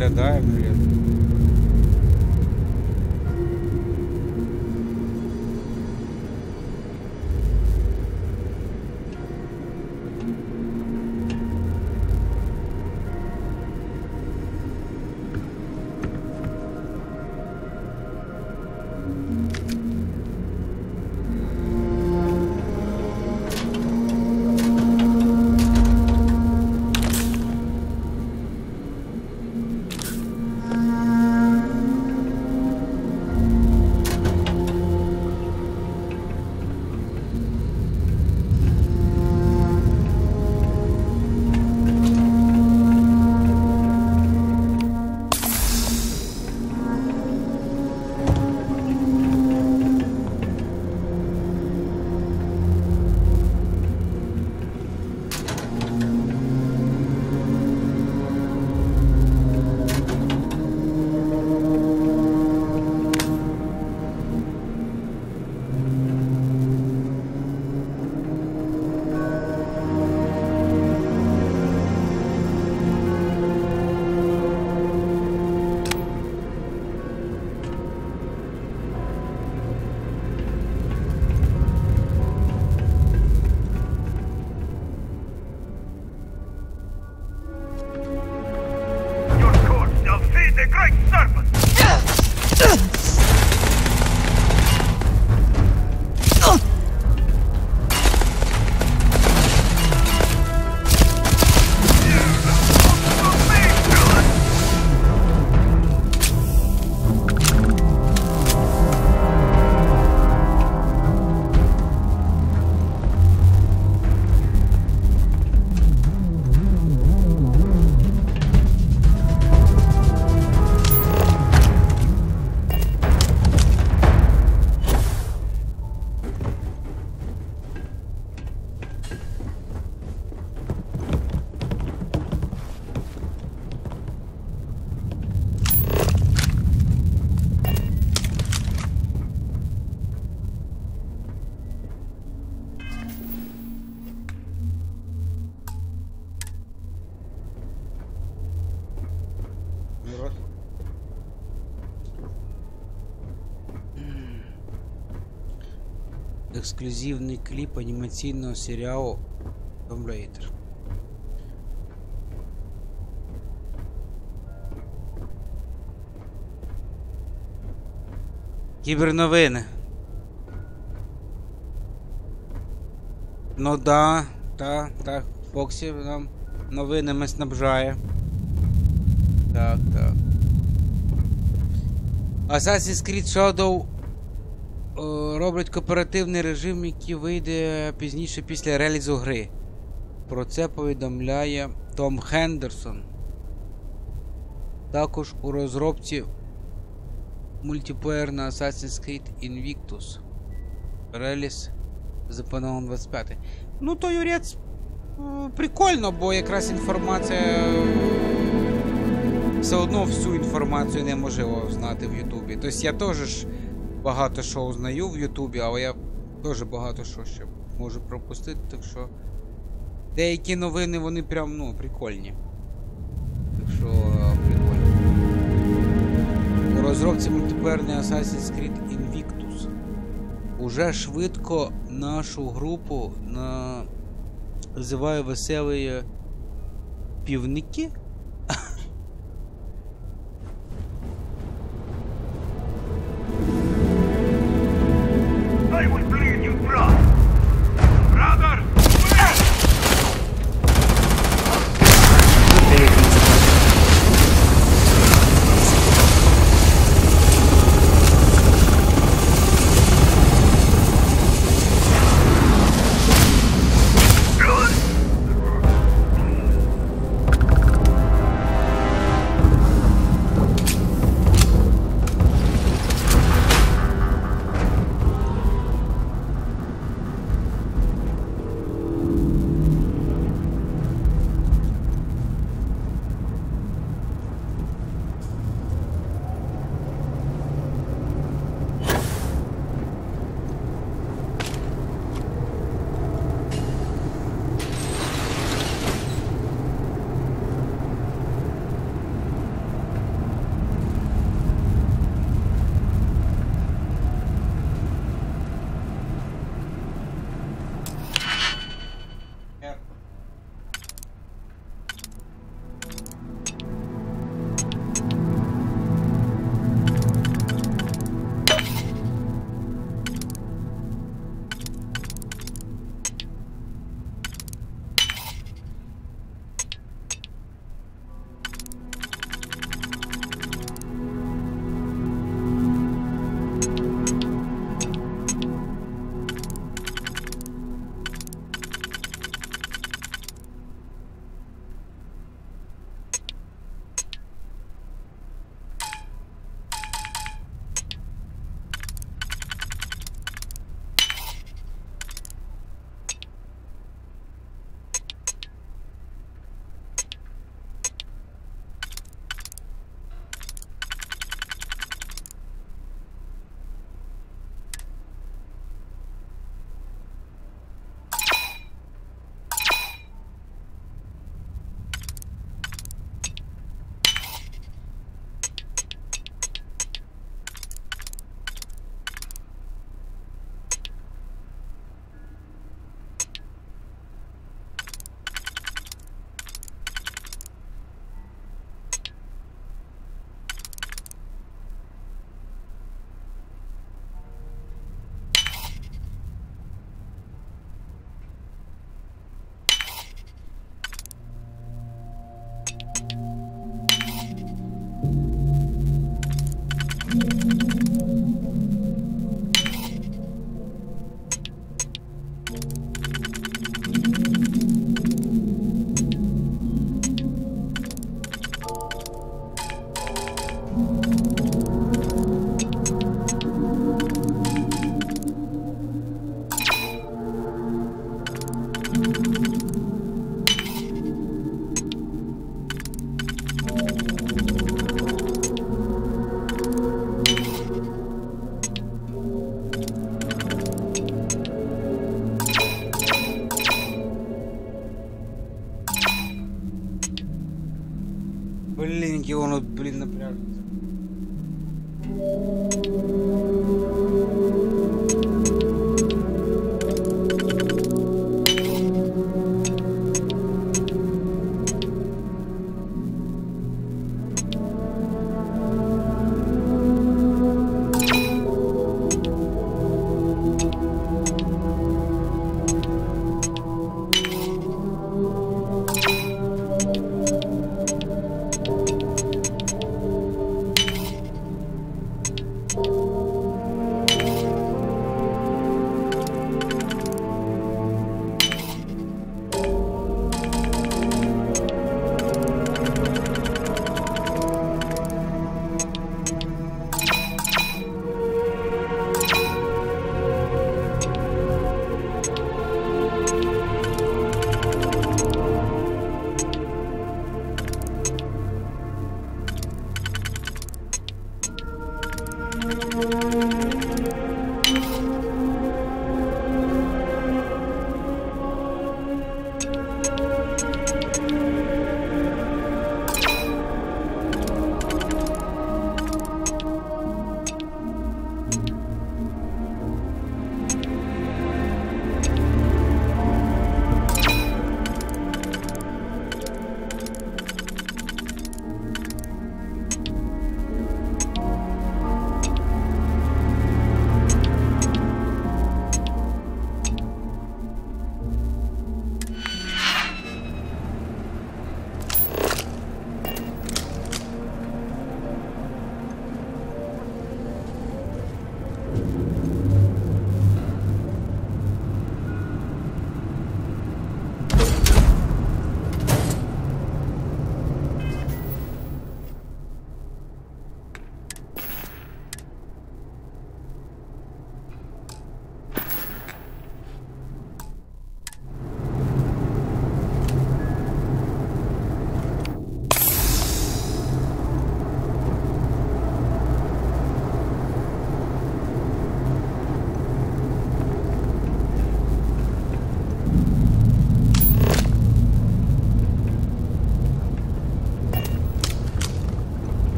Speaker 1: Виглядає, блін. Ексклюзивний кліп анімаційного серіалу Tomb Raider. Кіберновини. Ну да, так, Фоксі нам новинами снабжає. Так, так. Assassin's Creed Shadow роблять кооперативний режим, який вийде пізніше після релізу гри. Про це повідомляє Том Хендерсон. Також у розробці мультиплеєр на Assassin's Creed Invictus. Реліз заплановано 25. Ну, то юрець прикольно, бо якраз інформація... Все одно всю інформацію неможливо знати в Ютубі. Тобто я теж багато що узнаю в Ютубі, але я теж багато що ще можу пропустити, так що деякі новини, вони прям, ну, прикольні. Так що, прикольно. У розробці мультиплеєрний Assassin's Creed Invictus. Уже швидко нашу групу називаю веселі півники.
Speaker 16: I will bleed you dry. Brother!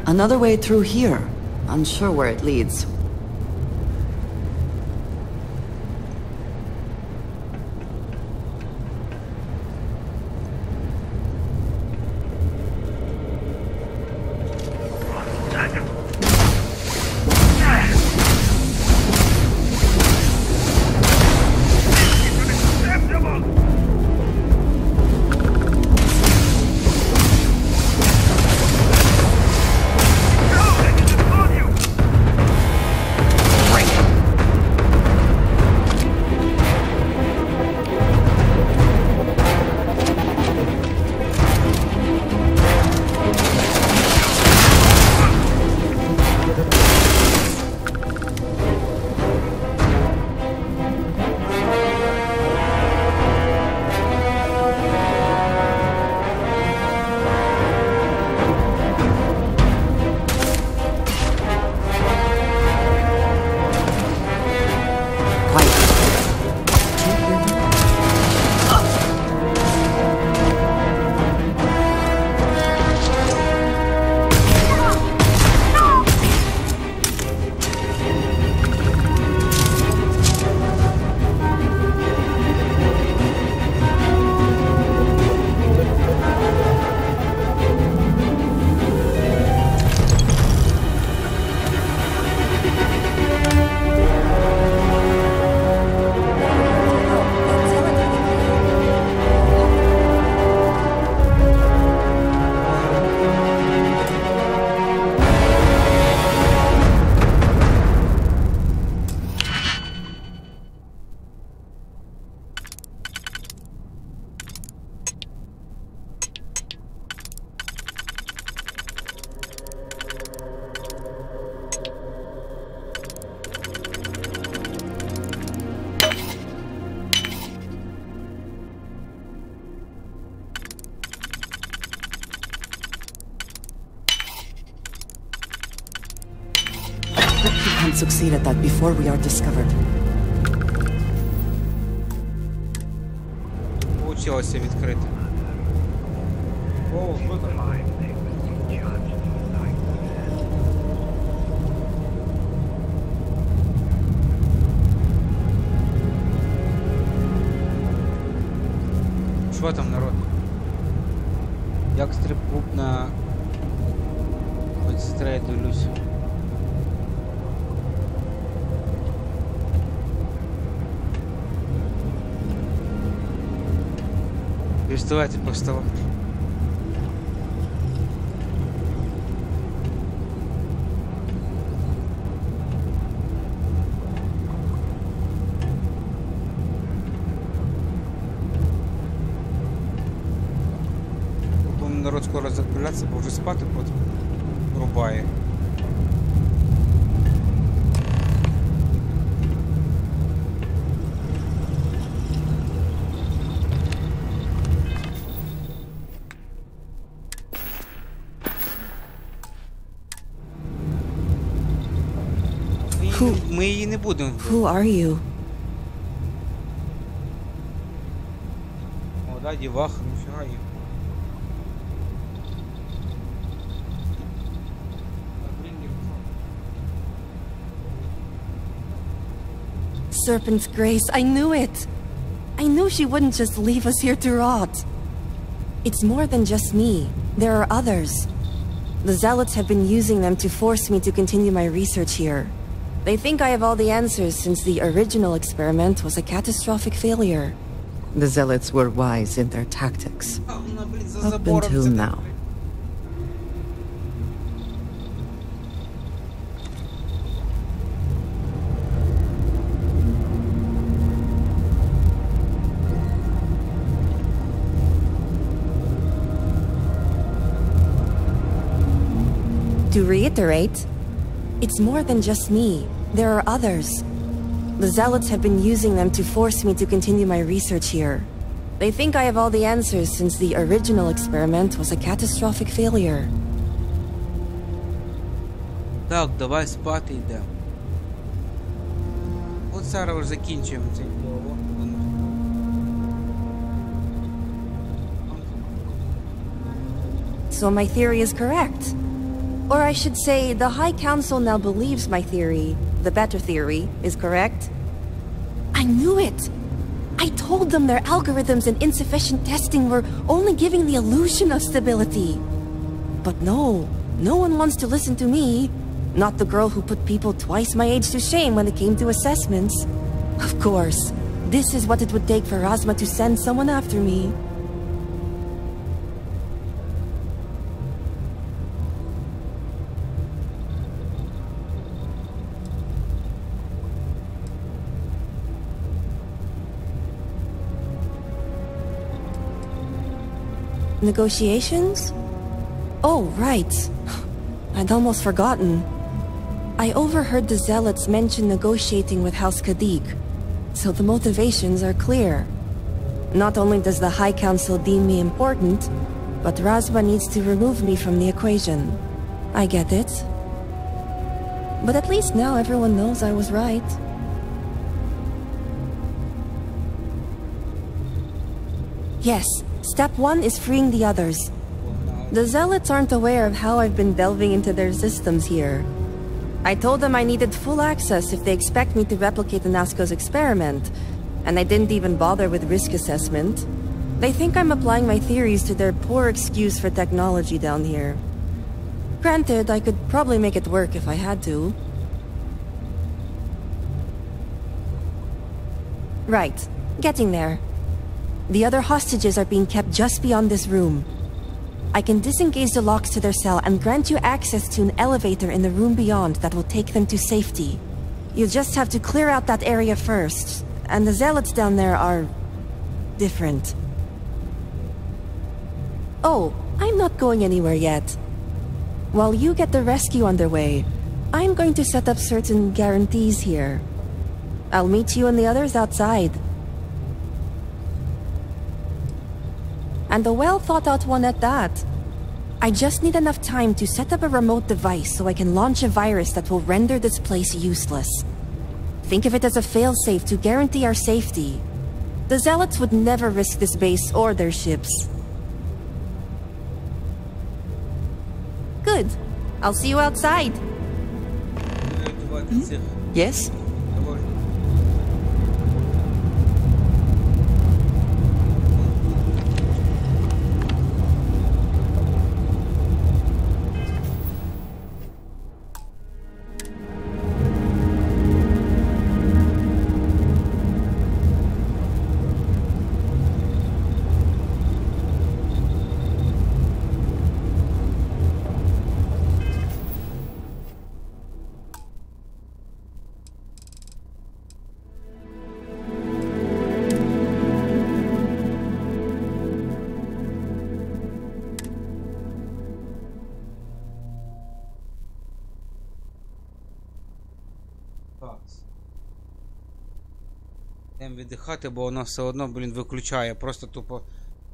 Speaker 8: Another way through here. Unsure where it leads. Succeed at that before we are discovered.
Speaker 1: Получилося відкрити. О, що там? Що там, народ? Як стрибнув на медсестри, дивлюсь. Пистолеты поставил. Будем народ скоро закругляться, бо вже спати рубає. Ми її не будемо.
Speaker 8: Who are you?
Speaker 1: Молода діваха, ніфіга її.
Speaker 8: Serpent's Grace, I knew it! I knew she wouldn't just leave us here to rot. It's more than just me. There are others. The Zealots have been using them to force me to continue my research here. They think I have all the answers since the original experiment was a catastrophic failure. The Zealots were wise in their tactics. Up until now. To reiterate, it's more than just me. There are others. The Zealots have been using them to force me to continue my research here. They think I have all the answers since the original experiment was a catastrophic failure.
Speaker 1: Так, давай спати йдемо. От зараз вже закінчуємо цей договор.
Speaker 8: So my theory is correct. Or I should say, the High Council now believes my theory, the better theory, is correct. I knew it! I told them their algorithms and insufficient testing were only giving the illusion of stability. But no, no one wants to listen to me. Not the girl who put people twice my age to shame when it came to assessments. Of course, this is what it would take for Razma to send someone after me. Negotiations? Oh, right. I'd almost forgotten. I overheard the Zealots mention negotiating with House Kadik, so the motivations are clear. Not only does the High Council deem me important, but Razma needs to remove me from the equation. I get it. But at least now everyone knows I was right. Yes. Step 1 is freeing the others. The Zealots aren't aware of how I've been delving into their systems here. I told them I needed full access if they expect me to replicate Anasco's experiment, and I didn't even bother with risk assessment. They think I'm applying my theories to their poor excuse for technology down here. Granted, I could probably make it work if I had to. Right, getting there. The other hostages are being kept just beyond this room. I can disengage the locks to their cell and grant you access to an elevator in the room beyond that will take them to safety. You'll just have to clear out that area first, and the Zealots down there are... different. Oh, I'm not going anywhere yet. While you get the rescue underway, I'm going to set up certain guarantees here. I'll meet you and the others outside. And a well-thought-out one at that. I just need enough time to set up a remote device so I can launch a virus that will render this place useless. Think of it as a failsafe to guarantee our safety. The Zealots would never risk this base or their ships. Good. I'll see you outside. Yes?
Speaker 1: Йдемо віддихати, бо воно все одно, блін, виключає. Просто тупо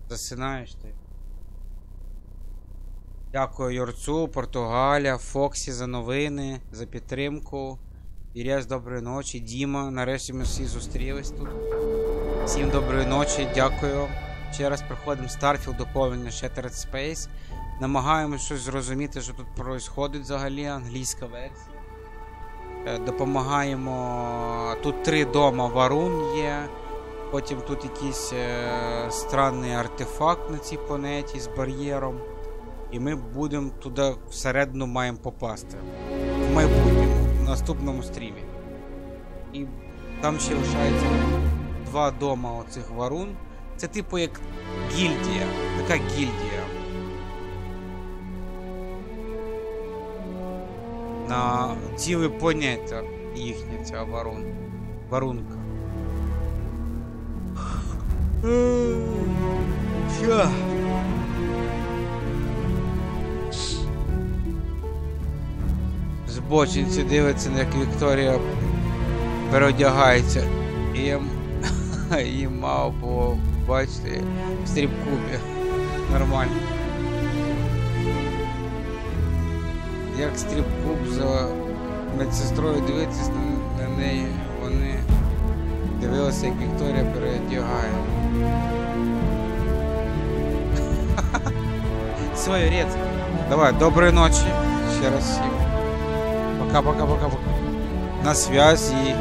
Speaker 1: засинаєш ти. Дякую Йорцу, Португаля, Фоксі за новини, за підтримку. Іряс, доброї ночі. Діма, нарешті ми всі зустрілись тут. Всім доброї ночі, дякую. Ще раз проходимо Starfield доповнення Shattered Space. Намагаємось щось зрозуміти, що тут відбувається взагалі, англійська версія. Допомагаємо. Тут 3 дома Варун є. Потім тут якийсь странний артефакт на цій планеті з бар'єром. І ми будемо туди всередину маємо попасти. В майбутньому, в наступному стрімі. І там ще лишається 2 дома оцих Варун. Це типу як гільдія. Така гільдія. На ціле поняття їхня ця варунка. Що? Збочинці дивиться, як Вікторія переодягається. І мав було, бачите, в стріп-клубі. Нормально. Як стріп-клуб за медсестрою дивитись на неї, вони дивилися, як Вікторія переодягає. Своє рец. Давай, доброї ночі. еще раз всем. Пока-пока-пока-пока. На связи.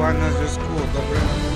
Speaker 1: Давай на зв'язку, добре.